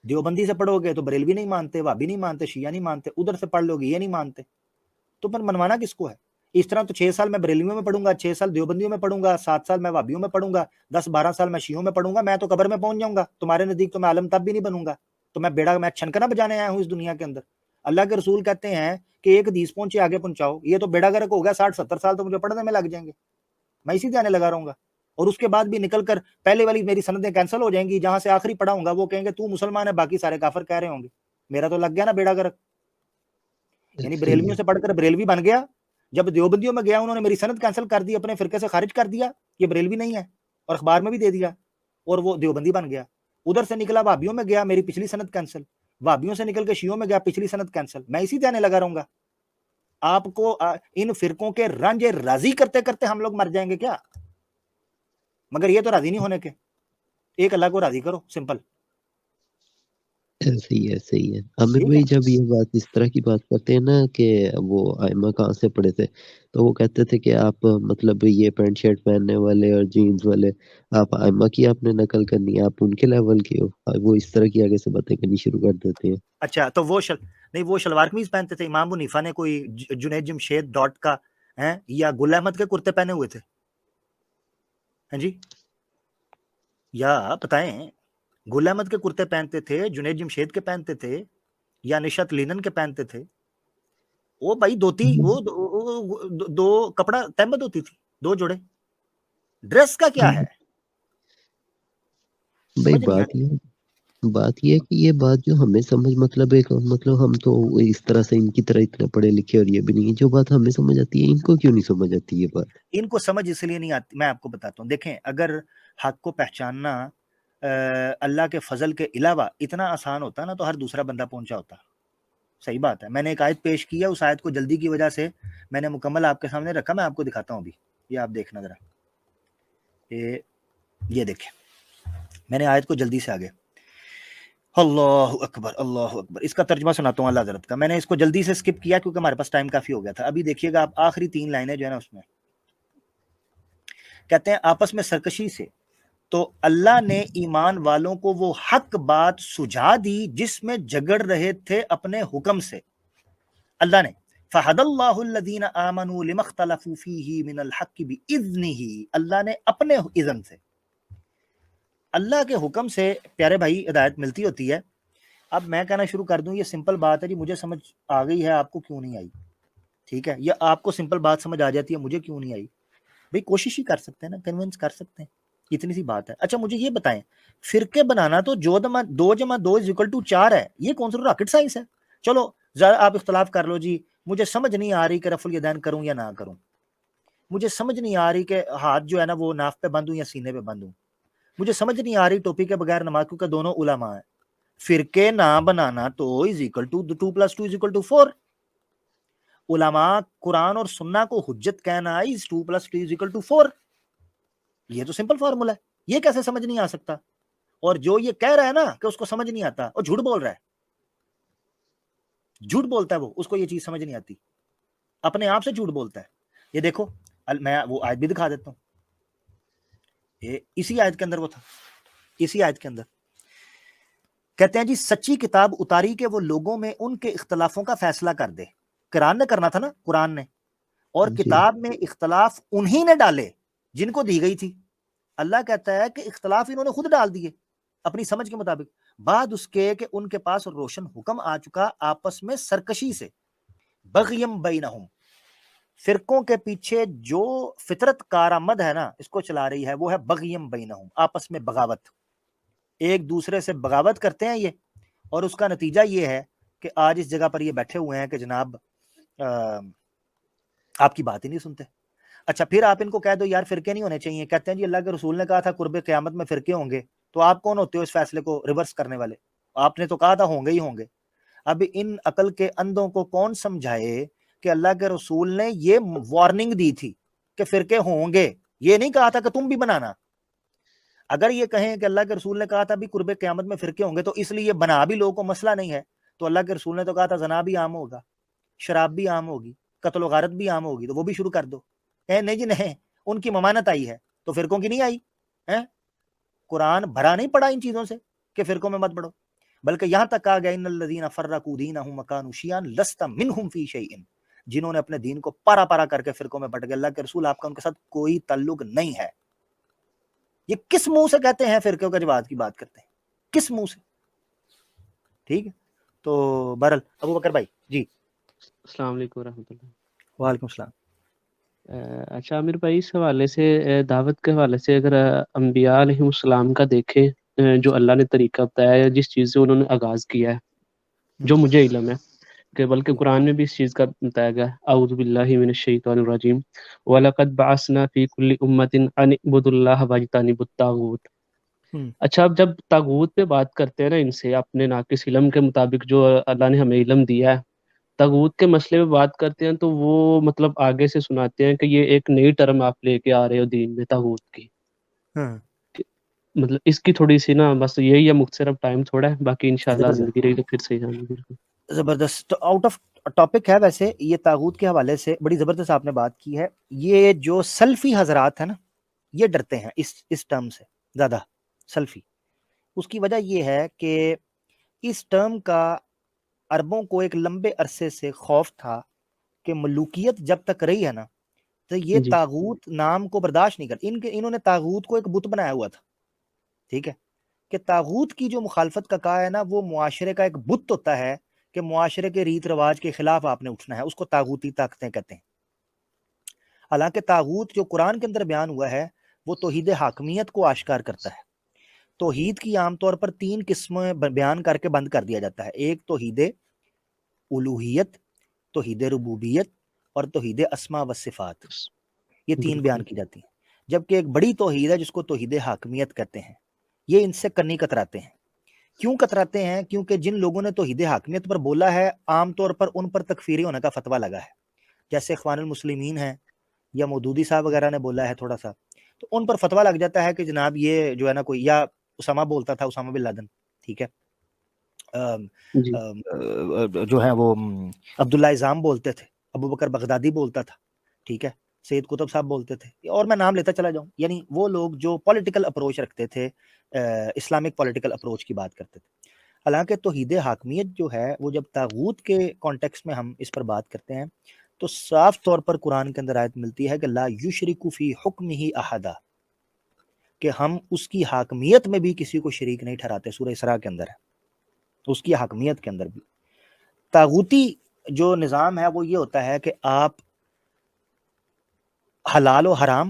دیوبندی سے پڑھو گے تو بریلوی نہیں مانتے، وہابی نہیں مانتے، شیعہ نہیں مانتے، ادھر سے پڑھ لو گے یہ نہیں مانتے، تو پھر منوانا کس کو ہے؟ اس طرح تو 6 سال میں بریلویوں میں پڑھوں گا، 6 سال دیوبندیوں میں پڑھوں گا، 7 سال میں وہابیوں میں پڑھوں گا، 10-12 سال میں شیعوں میں پڑھوں گا، میں تو قبر میں پہنچ جاؤں گا، تمہارے نزدیک تو میں عالم تب بھی نہیں بنوں گا، تو میں بیڑا میں چھنکنا بجانے آیا ہوں اس دنیا کے اندر۔ اللہ کے رسول کہتے ہیں کہ ایک حدیث پہنچے آگے پہنچاؤ، یہ تو بیڑا گرک ہو گیا، 60-70 سال تو مجھے پڑھنے میں لگ جائیں گے، میں اسی جانے لگا رہوں گا، اور اس کے بعد بھی نکل کر پہلے والی میری سندیں کینسل ہو جائیں گی، جہاں سے آخری پڑھا ہوں گا وہ کہیں گے تو مسلمان ہے، باقی سارے کافر کہہ رہے ہوں گے، میرا تو لگ گیا نا بیڑا گرک۔ یعنی صحیح بریلویوں ہے۔ سے پڑھ کر بریلوی بن گیا، جب دیوبندیوں میں گیا انہوں نے میری سند کینسل کر دی، اپنے فرقے سے خارج کر دیا، یہ بریلوی نہیں ہے، اور اخبار میں بھی دے دیا، اور وہ دیوبندی بن گیا۔ ادھر سے نکلا وہابیوں میں گیا، میری پچھلی سند کینسل، وہابیوں سے نکل کے شیعوں میں گیا، پچھلی سند کینسل، میں اسی جانے لگا رہوں گا۔ آپ کو ان فرقوں کے رنج راضی کرتے کرتے ہم لوگ مر جائیں گے کیا؟ مگر یہ تو راضی نہیں ہونے کے، ایک اللہ کو راضی کرو، سمپل، صحیح ہے صحیح ہے۔ عامر ٹھیک ہے۔ بھائی جب یہ بات اس طرح کی بات کرتے ہیں نا کہ وہ ائمہ کہاں سے پڑھے تھے، تو وہ کہتے تھے کہ آپ مطلب یہ پینٹ شرٹ پہننے والے اور جینز والے آپ ائمہ کی آپ نے نقل کرنی ہے، آپ ان کے لیول کے ہو، وہ اس طرح کی آگے سے باتیں کرنی شروع کر دیتے ہیں۔ اچھا تو وہ نہیں وہ شلوار قمیض پہنتے تھے، امام ابو حنیفہ نے کوئی جنید جمشید ڈاٹ کا یا گل احمد کے کرتے پہنے ہوئے تھے؟ ہاں جی، یا بتائیں گل احمد کے کرتے پہنتے تھے، جنید جمشید کے پہنتے تھے، یا نشات لینن کے پہنتے تھے؟ وہ بھائی دھوتی، وہ دو کپڑا تہمت ہوتی تھی، دو جوڑے، ڈریس کا کیا ہے؟ بھائی سمجھ نہیں آتی۔ بات یہ ہے کہ یہ بات جو ہمیں سمجھ مطلب ایک مطلب ہم تو اس طرح سے ان کی طرح اتنے پڑھے لکھے اور یہ بھی نہیں ہے، جو بات ہمیں سمجھ آتی ہے ان کو کیوں نہیں سمجھ آتی یہ بات؟ ان کو سمجھ اس لیے نہیں آتی، میں آپ کو بتاتا ہوں، دیکھیں اگر حق کو پہچاننا اللہ کے فضل کے علاوہ اتنا آسان ہوتا نا تو ہر دوسرا بندہ پہنچا ہوتا۔ صحیح بات ہے، میں نے ایک آیت پیش کی ہے، اس آیت کو جلدی کی وجہ سے میں نے مکمل آپ کے سامنے رکھا، میں آپ کو دکھاتا ہوں ابھی، یہ آپ دیکھنا ذرا، یہ دیکھیں میں نے آیت کو جلدی سے آگے، اللہ اکبر اللہ اکبر، اس کا ترجمہ سناتا ہوں اللہ حضرت کا، میں نے اس کو جلدی سے سکپ کیا کیونکہ ہمارے پاس ٹائم کافی ہو گیا تھا۔ ابھی دیکھیے گا آپ آخری 3 لائنیں جو ہے نا اس میں کہتے ہیں آپس میں سرکشی سے تو اللہ نے ایمان والوں کو وہ حق بات سجھا دی جس میں جگڑ رہے تھے اپنے حکم سے۔ اللہ نے فَهَدَى اللَّهُ الَّذِينَ آمَنُوا لِمَا اخْتَلَفُوا فِيهِ مِنَ الْحَقِّ بِإِذْنِهِ، اللہ نے اپنے اذن سے، اللہ کے حکم سے پیارے بھائی ہدایت ملتی ہوتی ہے۔ اب میں کہنا شروع کر دوں، یہ سمپل بات ہے جی، مجھے سمجھ آ گئی ہے، آپ کو کیوں نہیں آئی؟ ٹھیک ہے، یا آپ کو سمپل بات سمجھ آ جاتی ہے، مجھے کیوں نہیں آئی؟ بھئی کوشش ہی کر سکتے ہیں نا، کنونس کر سکتے ہیں، اتنی سی بات ہے۔ اچھا مجھے یہ بتائیں، فرقے بنانا تو 2 جمع 2 = 4 ہے، یہ کون سا راکٹ سائنس ہے؟ چلو ذرا آپ اختلاف کر لو جی، مجھے سمجھ نہیں آ رہی کہ رفع الیدین کروں یا نہ کروں، مجھے سمجھ نہیں آ رہی کہ ہاتھ جو ہے نا وہ ناف پہ بندوں یا سینے پہ بندوں، مجھے سمجھ نہیں آ رہی ٹوپی کے بغیر نماز، کیونکہ دونوں علماء ہیں۔ فرقے نہ بنانا تو 2 + 2 = 4، علماء قرآن اور سنہ کو حجت کہنا 2 + 2 = 4، یہ تو سمپل فارمولا ہے، یہ کیسے سمجھ نہیں آ سکتا؟ اور جو یہ کہہ رہا ہے نا کہ اس کو سمجھ نہیں آتا، اور جھوٹ بول رہا ہے، جھوٹ بولتا ہے، وہ اس کو یہ چیز سمجھ نہیں آتی، اپنے آپ سے جھوٹ بولتا ہے۔ یہ دیکھو میں وہ آیت بھی دکھا دیتا ہوں، اسی آیت کے اندر وہ تھا، اسی آیت کے اندر کہتے ہیں جی سچی کتاب اتاری کہ وہ لوگوں میں ان کے اختلافوں کا فیصلہ کر دے۔ قرآن نے کرنا تھا نا، قرآن نے، اور کتاب میں اختلاف انہی نے ڈالے جن کو دی گئی تھی۔ اللہ کہتا ہے کہ اختلاف انہوں نے خود ڈال دیے اپنی سمجھ کے مطابق، بعد اس کے کہ ان کے پاس روشن حکم آ چکا آپس میں سرکشی سے، بغیم بینہم، فرقوں کے پیچھے جو فطرت کارآمد ہے نا اس کو چلا رہی ہے، وہ ہے بغیم بینہم، آپس میں بغاوت، ایک دوسرے سے بغاوت کرتے ہیں یہ، اور اس کا نتیجہ یہ ہے کہ آج اس جگہ پر یہ بیٹھے ہوئے ہیں کہ جناب آپ کی بات ہی نہیں سنتے۔ اچھا پھر آپ ان کو کہہ دو یار فرقے نہیں ہونے چاہیے، کہتے ہیں جی اللہ کے رسول نے کہا تھا قرب قیامت میں فرقے ہوں گے، تو آپ کون ہوتے ہو اس فیصلے کو ریورس کرنے والے؟ آپ نے تو کہا تھا ہوں گے ہی ہوں گے۔ اب ان عقل کے اندھوں کو کون سمجھائے کہ اللہ کے رسول نے یہ وارننگ دی تھی کہ فرقے ہوں گے، یہ نہیں کہا تھا کہ تم بھی بنانا۔ اگر یہ کہیں کہ اللہ کے رسول نے کہا تھا بھی قرب قیامت میں فرقے ہوں گے تو اس لیے بنا بھی لوگوں کو مسئلہ نہیں ہے، تو اللہ کے رسول نے تو کہا تھا زنا بھی عام ہوگا، شراب بھی عام ہوگی، قتل و غارت بھی عام ہوگی، تو وہ بھی شروع کر دو۔ نہیں جی نہیں، ان کی ممانت آئی ہے تو فرقوں کی نہیں آئی ہے؟ قرآن بھرا نہیں پڑا ان چیزوں سے کہ فرقوں میں مت پڑھو، بلکہ یہاں تک آ گیا ان الذین فرقوا دینہم وکانوا شیعا لست منہم فی شیء، جنہوں نے اپنے دین کو پارا پارا کر کے فرقوں میں بٹ گئے، اللہ کے رسول آپ کا ان کے ساتھ کوئی تعلق نہیں ہے۔ یہ کس منہ سے کہتے ہیں فرقوں کا جواز کی بات کرتے ہیں، کس منہ سے؟ ٹھیک ہے، تو بہرحال ابو بکر بھائی جی السلام علیکم ورحمۃ اللہ۔ وعلیکم السلام۔ اچھا عامر بھائی، اس حوالے سے دعوت کے حوالے سے اگر انبیاء علیہ السلام کا دیکھیں، جو اللہ نے طریقہ بتایا ہے، جس چیز سے انہوں نے آغاز کیا ہے، جو مجھے علم ہے کہ بلکہ قرآن میں بھی اس چیز کا بتایا گیا، اعوذ باللہ من الشیطان الرجیم وَلَقَدْ بَعَثْنَا فِي كُلِّ أُمَّةٍ أَنِ اعْبُدُوا اللَّهَ وَاجْتَنِبُوا الطَّاغُوتَ۔ اچھا اب جب طاغوت پہ بات کرتے ہیں نا، ان سے اپنے ناقص علم کے مطابق جو اللہ نے ہمیں علم دیا ہے، طاغوت کے مسئلے پہ بات کرتے ہیں تو وہ مطلب آگے سے سناتے ہیں کہ یہ ایک نئی ٹرم آپ لے کے آ رہے ہو دین میں طاغوت کی، مطلب اس کی تھوڑی سی نا، بس یہی ہے، مختصر اب ٹائم تھوڑا ہے، باقی انشاءاللہ زندگی رہی تو پھر سے جانیں گے۔ زبردست۔ تو ٹاپک ہے ویسے یہ تاغوت کے حوالے سے بڑی زبردست آپ نے بات کی ہے. یہ جو سلفی حضرات ہیں نا یہ ڈرتے ہیں اس ٹرم سے زیادہ. سلفی اس کی وجہ یہ ہے کہ اس ٹرم کا عربوں کو ایک لمبے عرصے سے خوف تھا کہ ملوکیت جب تک رہی ہے نا تو یہ جی تاغوت نام کو برداشت نہیں کرتے. انہوں نے تاغوت کو ایک بت بنایا ہوا تھا. ٹھیک ہے کہ تاغوت کی جو مخالفت کا کہا ہے نا وہ معاشرے کا ایک بت ہوتا ہے کہ معاشرے کے ریت رواج کے خلاف آپ نے اٹھنا ہے, اس کو تاغوتی طاقتیں کہتے ہیں. حالانکہ تاغوت جو قرآن کے اندر بیان ہوا ہے وہ توحید حاکمیت کو آشکار کرتا ہے. توحید کی عام طور پر 3 قسمیں بیان کر کے بند کر دیا جاتا ہے. ایک توحید الوہیت, توحید ربوبیت اور توحید اسماء و صفات. یہ 3 بالکل. بیان کی جاتی ہیں. جبکہ ایک بڑی توحید ہے جس کو توحید حاکمیت کہتے ہیں. یہ ان سے کنی کتراتے ہیں. کیوں کتراتے ہیں؟ کیونکہ جن لوگوں نے توحید حاکمیت پر بولا ہے عام طور پر ان پر تکفیری ہونے کا فتویٰ لگا ہے. جیسے اخوان المسلمین ہیں یا مودودی صاحب وغیرہ نے بولا ہے تھوڑا سا, تو ان پر فتویٰ لگ جاتا ہے کہ جناب یہ جو ہے نا کوئی, یا اسامہ بولتا تھا, اسامہ بن لادن, ٹھیک ہے, جی جو ہے وہ عبداللہ اعظام بولتے تھے, ابو بکر بغدادی بولتا تھا, ٹھیک ہے, سید قطب صاحب بولتے تھے, اور میں نام لیتا چلا جاؤں. یعنی وہ لوگ جو پولیٹیکل اپروچ رکھتے تھے, اسلامک پولیٹیکل اپروچ کی بات کرتے تھے. حالانکہ توحید حاکمیت جو ہے وہ جب تاغوت کے کانٹیکس میں ہم اس پر بات کرتے ہیں تو صاف طور پر قرآن کے اندر آیت ملتی ہے کہ لا یشرک فی حکمہ احدا, کہ ہم اس کی حاکمیت میں بھی کسی کو شریک نہیں ٹھہراتے. سورہ اسراء کے اندر ہے, اس کی حاکمیت کے اندر بھی. تاغوتی جو نظام ہے وہ یہ ہوتا ہے کہ آپ حلال و حرام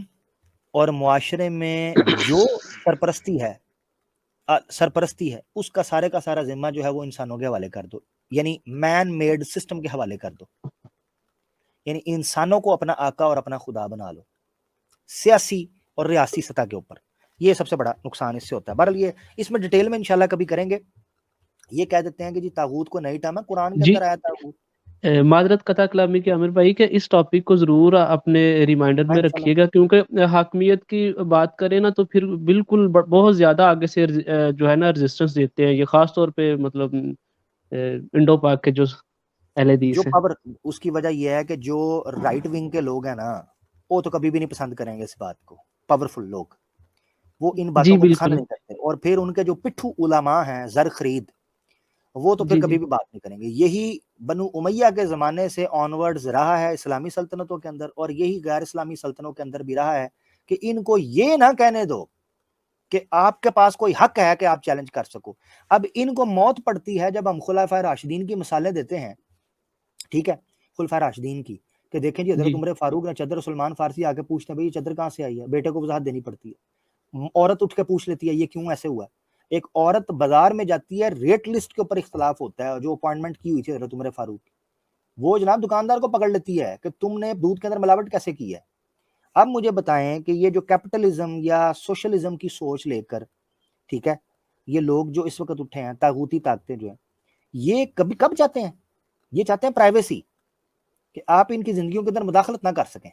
اور معاشرے میں جو سرپرستی ہے اس کا سارا ذمہ جو ہے وہ انسانوں کے حوالے کر دو. یعنی مین میڈ سسٹم کے حوالے کر دو. یعنی انسانوں کو اپنا آقا اور اپنا خدا بنا لو سیاسی اور ریاستی سطح کے اوپر. یہ سب سے بڑا نقصان اس سے ہوتا ہے. بہرحال یہ اس میں ڈیٹیل میں انشاءاللہ کبھی کریں گے. یہ کہہ دیتے ہیں کہ جی تاغوت کو نہیں ٹائم ہے, قرآن کے جی اندر آیا تاغوت. معذرت قطع کلامی کے عامر بھائی کہ اس ٹاپک کو ضرور اپنے ریمائنڈر میں رکھیے گا, کیونکہ حاکمیت کی بات کریں نا تو پھر بالکل بہت زیادہ آگے سے جو ہے نا ریزسٹنس دیتے ہیں یہ, خاص طور پہ مطلب انڈو پاک کے جو اہل حدیث جو ہیں. پاور, اس کی وجہ یہ ہے کہ جو رائٹ ونگ کے لوگ ہیں نا وہ تو کبھی بھی نہیں پسند کریں گے اس بات کو. پاورفل لوگ وہ ان جی باتوں کو پسند بالکل. نہیں کرتے, اور پھر ان کے جو پٹھو علماء ہیں زر خرید, وہ تو پھر جی کبھی جی بھی بات نہیں کریں گے. یہی بنو امیہ کے زمانے سے آنورڈز رہا ہے اسلامی سلطنتوں کے اندر, اور یہی غیر اسلامی سلطنتوں کے اندر بھی رہا ہے کہ ان کو یہ نہ کہنے دو کہ آپ کے پاس کوئی حق ہے کہ آپ چیلنج کر سکو. اب ان کو موت پڑتی ہے جب ہم خلفائے راشدین کی مثالیں دیتے ہیں, ٹھیک ہے, خلفائے راشدین کی, کہ دیکھیں جی حضرت عمر فاروق نے چادر, سلمان فارسی آ کے پوچھتے ہیں بھائی یہ چادر کہاں سے آئی ہے, بیٹے کو وضاحت دینی پڑتی ہے. عورت اٹھ کے پوچھ لیتی ہے یہ کیوں ایسے ہوا. ایک عورت بازار میں جاتی ہے, ریٹ لسٹ کے اوپر اختلاف ہوتا ہے جو اپوائنٹمنٹ کی ہوئی تھی حضرت عمر فاروق, وہ جناب دکاندار کو پکڑ لیتی ہے کہ تم نے دودھ کے اندر ملاوٹ کیسے کی ہے. اب مجھے بتائیں کہ یہ جو کیپٹلزم یا سوشلزم کی سوچ لے کر, ٹھیک ہے, یہ لوگ جو اس وقت اٹھے ہیں طاغوتی طاقتیں جو ہیں, یہ کب چاہتے ہیں؟ یہ چاہتے ہیں پرائیویسی, کہ آپ ان کی زندگیوں کے اندر مداخلت نہ کر سکیں.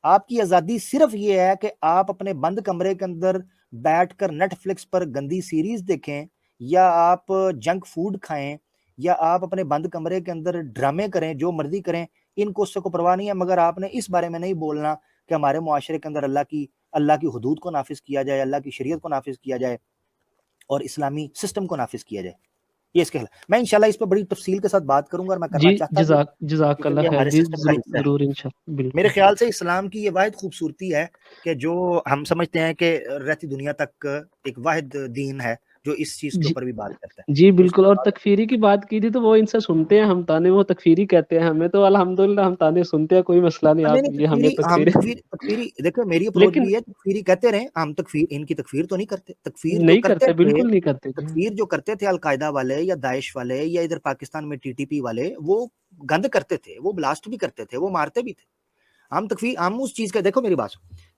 آپ کی آزادی صرف یہ ہے کہ آپ اپنے بند کمرے کے اندر بیٹھ کر نیٹ فلکس پر گندی سیریز دیکھیں, یا آپ جنک فوڈ کھائیں, یا آپ اپنے بند کمرے کے اندر ڈرامے کریں, جو مرضی کریں, ان کو اس سے کوئی پرواہ نہیں ہے. مگر آپ نے اس بارے میں نہیں بولنا کہ ہمارے معاشرے کے اندر اللہ کی حدود کو نافذ کیا جائے, اللہ کی شریعت کو نافذ کیا جائے, اور اسلامی سسٹم کو نافذ کیا جائے. یہ اس کے خلاف میں انشاءاللہ اس پہ بڑی تفصیل کے ساتھ بات کروں گا, اور میں کرنا جی چاہتا بھی ہوں, جزاک کیونکہ اللہ یہ خیر ہمارے جی, سسٹم کا حصہ ہے. ضرور انشاءاللہ. میرے بالکل خیال سے اسلام کی یہ واحد خوبصورتی ہے کہ جو ہم سمجھتے ہیں کہ رہتی دنیا تک ایک واحد دین ہے جو اس چیز کے جی اوپر بھی بات کرتا ہے. جی تو اس بالکل. اور تکفیری کی بات کی تھی تو وہ ان سے سنتے ہیں ہم تانے, وہ تکفیری کہتے ہیں ہمیں, تو الحمدللہ ہم تانے سنتے ہیں, کوئی مسئلہ نہیں. آپ یہ ہمیں تکفیری دیکھو میری اپروچ لیکن بھی ہے, تکفیری کہتے رہے ہم, تکفیر ان کی تکفیر تو نہیں کرتے. تکفیر جو نہیں کرتے کرتے, تھے, بالکل نہیں کرتے. تکفیر جو کرتے تھے القاعدہ والے یا داعش والے یا ادھر پاکستان میں TTP والے, وہ گند کرتے تھے, وہ بلاسٹ بھی کرتے تھے, وہ مارتے بھی تھے. ہم اس چیز کا, دیکھو میری بات,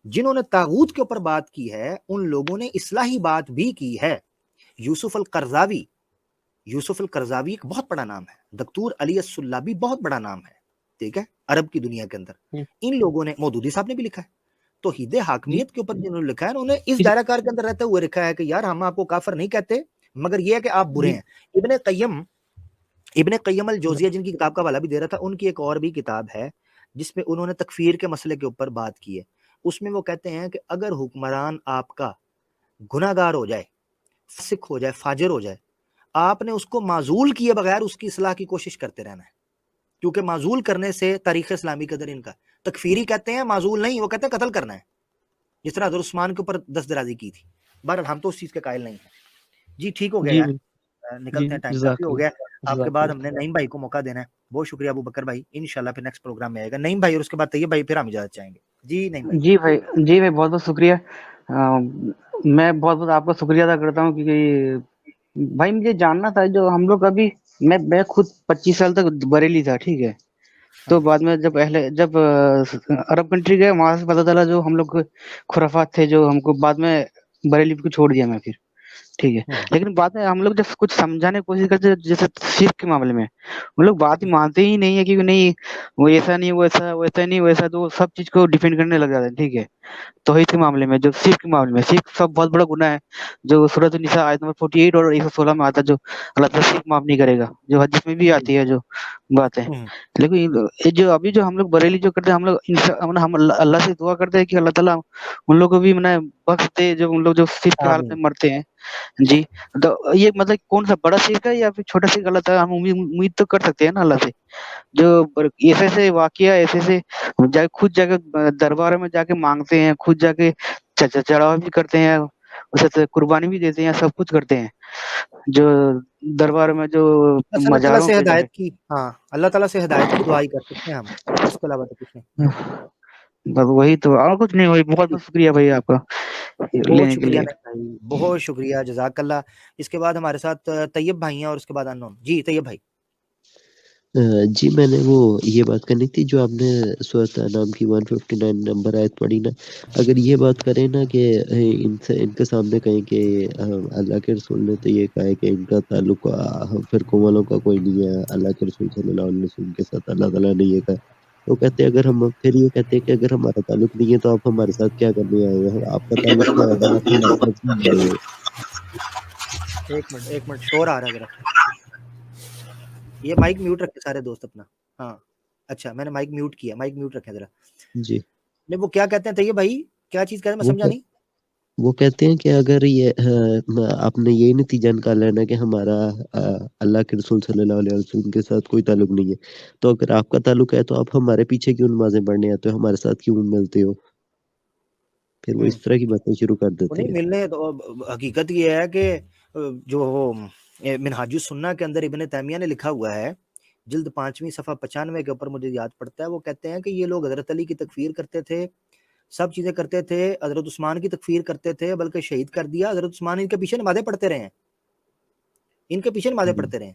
جنہوں نے طاغوت کے اوپر بات کی ہے ان لوگوں نے اصلاحی بات بھی کی ہے. یوسف القرضاوی ایک بہت بڑا نام ہے, دکتور علی السلابی بہت بڑا نام ہے, ٹھیک ہے, عرب کی دنیا کے اندر. ان لوگوں نے, مودودی صاحب نے بھی لکھا ہے توحید حاکمیت کے اوپر, جنہوں نے لکھا ہے انہوں نے اس دائرہ کار کے اندر رہتے ہوئے لکھا ہے کہ یار ہم آپ کو کافر نہیں کہتے, مگر یہ ہے کہ آپ برے ہیں. ابن قیم ابن قیم الجوزیہ جن کی کتاب کا حوالہ بھی دے رہا تھا، ان کی ایک اور بھی کتاب ہے جس میں انہوں نے تکفیر کے مسئلے کے اوپر بات کی ہے. اس میں وہ کہتے ہیں کہ اگر حکمران آپ کا گناہ گار ہو جائے، فاسق ہو جائے، فاجر ہو جائے، آپ نے اس کو معزول کیے بغیر اس کی اصلاح کی کوشش کرتے رہنا ہے، کیونکہ معزول کرنے سے تاریخ اسلامی کے اندر ان کا تکفیری کہتے ہیں، معزول نہیں، وہ کہتے ہیں قتل کرنا ہے، جس طرح حضرت عثمان کے اوپر دست درازی کی تھی. بہرحال ہم تو اس چیز کے قائل نہیں ہیں. جی ٹھیک ہو گیا جی یار، جی نکلتے ہیں، ٹائم جزاک کافی ہو اللہ گیا. آپ کے جزاک بعد اللہ. ہم نے نعیم بھائی کو موقع دینا ہے. بہت شکریہ ابو بکر بھائی، انشاءاللہ پھر نیکسٹ پروگرام میں آئے گا نعیم بھائی، اور اس کے بعد طیب بھائی، پھر ہم اجازت چاہیں گے. جی نعیم بھائی. جی بھائی بہت بہت شکریہ. میں بہت بہت آپ کا شکریہ ادا کرتا ہوں، کیونکہ بھائی مجھے جاننا تھا، جو ہم لوگ ابھی میں خود 25 سال تک بریلی تھا، ٹھیک ہے. تو بعد میں جب عرب کنٹری گئے، وہاں سے پتہ چلا جو ہم لوگ خرافات تھے، جو ہم کو بعد میں بریلی کو چھوڑ دیا میں پھر، ٹھیک ہے. لیکن بعد میں ہم لوگ جب کچھ سمجھانے کی کوشش کرتے، جیسے شرک کے معاملے میں ہم لوگ بات ہی مانتے ہی نہیں ہے، کہ نہیں وہ ایسا نہیں، وہ ایسا نہیں، ویسا، تو سب چیز کو ڈیفینڈ کرنے لگ جاتے ہیں، ٹھیک ہے. توحید کے معاملے میں، جو شرک کے معاملے میں، شرک سب بہت بڑا گناہ ہے، جو سورۃ النساء آیت نمبر 48 اور 116 میں آتا ہے، جو اللہ تعالیٰ شرک معاف نہیں کرے گا، جو حدیث میں بھی آتی ہے جو بات ہے. لیکن یہ جو ابھی جو ہم لوگ بریلی جو کرتے ہیں، ہم لوگ ہم اللہ سے دعا کرتے ہیں کہ اللہ تعالیٰ ان لوگوں کو بھی بخش دے، جو ان لوگ جو شرک کے حال میں مرتے ہیں. جی تو یہ مطلب کون سا بڑا شرک ہے یا پھر چھوٹا شرک؟ اللہ تعالیٰ ہم امید تو کر سکتے ہیں نا اللہ سے، جو ایسے واقعہ ایسے خود جا کے دربار میں جا کے مانگتے ہیں، خود جا کے چڑھاوا بھی کرتے ہیں، اسے قربانی بھی دیتے ہیں، سب کچھ کرتے ہیں، جو دربار میں جو بس اللہ تعالیٰ مزاروں سے پہ جا ہدایت کی، ہاں اللہ تعالیٰ سے ہدایت کی دعائی کر سکتے ہیں ہم، اس کے علاوہ تو کچھ نہیں. بس وہی تو، اور کچھ نہیں. وہی بہت بہت شکریہ بھائی آپ کا بہت لینے کے شکریہ لیے. نہیں بھائی، بہت شکریہ، جزاک اللہ. اس کے بعد ہمارے ساتھ طیب بھائی ہیں، اور اس کے بعد انون. جی طیب بھائی. جی میں نے وہ یہ بات کرنی تھی جو آپ نے سورۃ انعام کی 159 نمبر آیت پڑھی نا. اگر یہ بات کریں نا کہ ان کے سامنے کہیں کہ اللہ کے رسول نے تو یہ کہا ہے کہ ان کا تعلق فرقوں والوں کا کوئی نہیں ہے اللہ کے رسول صلی اللہ علیہ وسلم کے ساتھ، اللہ تعالیٰ نے یہ کہا. تو کہتے ہیں اگر ہم پھر یہ کہتے ہیں کہ اگر ہمارا تعلق نہیں ہے تو آپ ہمارے ساتھ کیا کرنے آئے ہیں؟ آپ کا تعلق کیا ہے؟ آپ ہمارے ساتھ کیوں آ رہے ہو؟ ایک منٹ شور آ رہا ہے ذرا. یہ مائک میوٹ رکھے سارے دوست اپنا. ہاں اچھا، میں نے مائک میوٹ کیا، مائک میوٹ رکھے ذرا. جی نہیں وہ کیا کہتے ہیں طیب بھائی، کیا چیز کہتے ہیں، میں سمجھا نہیں. وہ کہتے ہیں کہ اگر یہ آپ نے یہی نتیجہ نکالا ہے نا کہ ہمارا اللہ کے رسول صلی اللہ علیہ وسلم کے ساتھ کوئی تعلق نہیں ہے، تو اگر آپ کا تعلق ہے تو آپ ہمارے پیچھے کیوں نمازیں پڑھنے آتے ہو، ہمارے ساتھ کیوں ملتے ہو؟ پھر وہ اس طرح کی باتیں شروع کر دیتے نہیں ہیں. ملنے تو حقیقت یہ ہے کہ جو منہاج السنہ کے اندر ابن تیمیہ نے لکھا ہوا ہے، جلد 5ویں صفحہ 95 کے اوپر مجھے یاد پڑتا ہے، وہ کہتے ہیں کہ یہ لوگ حضرت علی کی تکفیر کرتے تھے، سب چیزیں کرتے تھے، حضرت عثمان کی تکفیر کرتے تھے، بلکہ شہید کر دیا. حضرت عثمان ان کے پیچھے نمازیں پڑھتے رہے ہیں، ان کے پیچھے نمازیں پڑھتے رہے ہیں.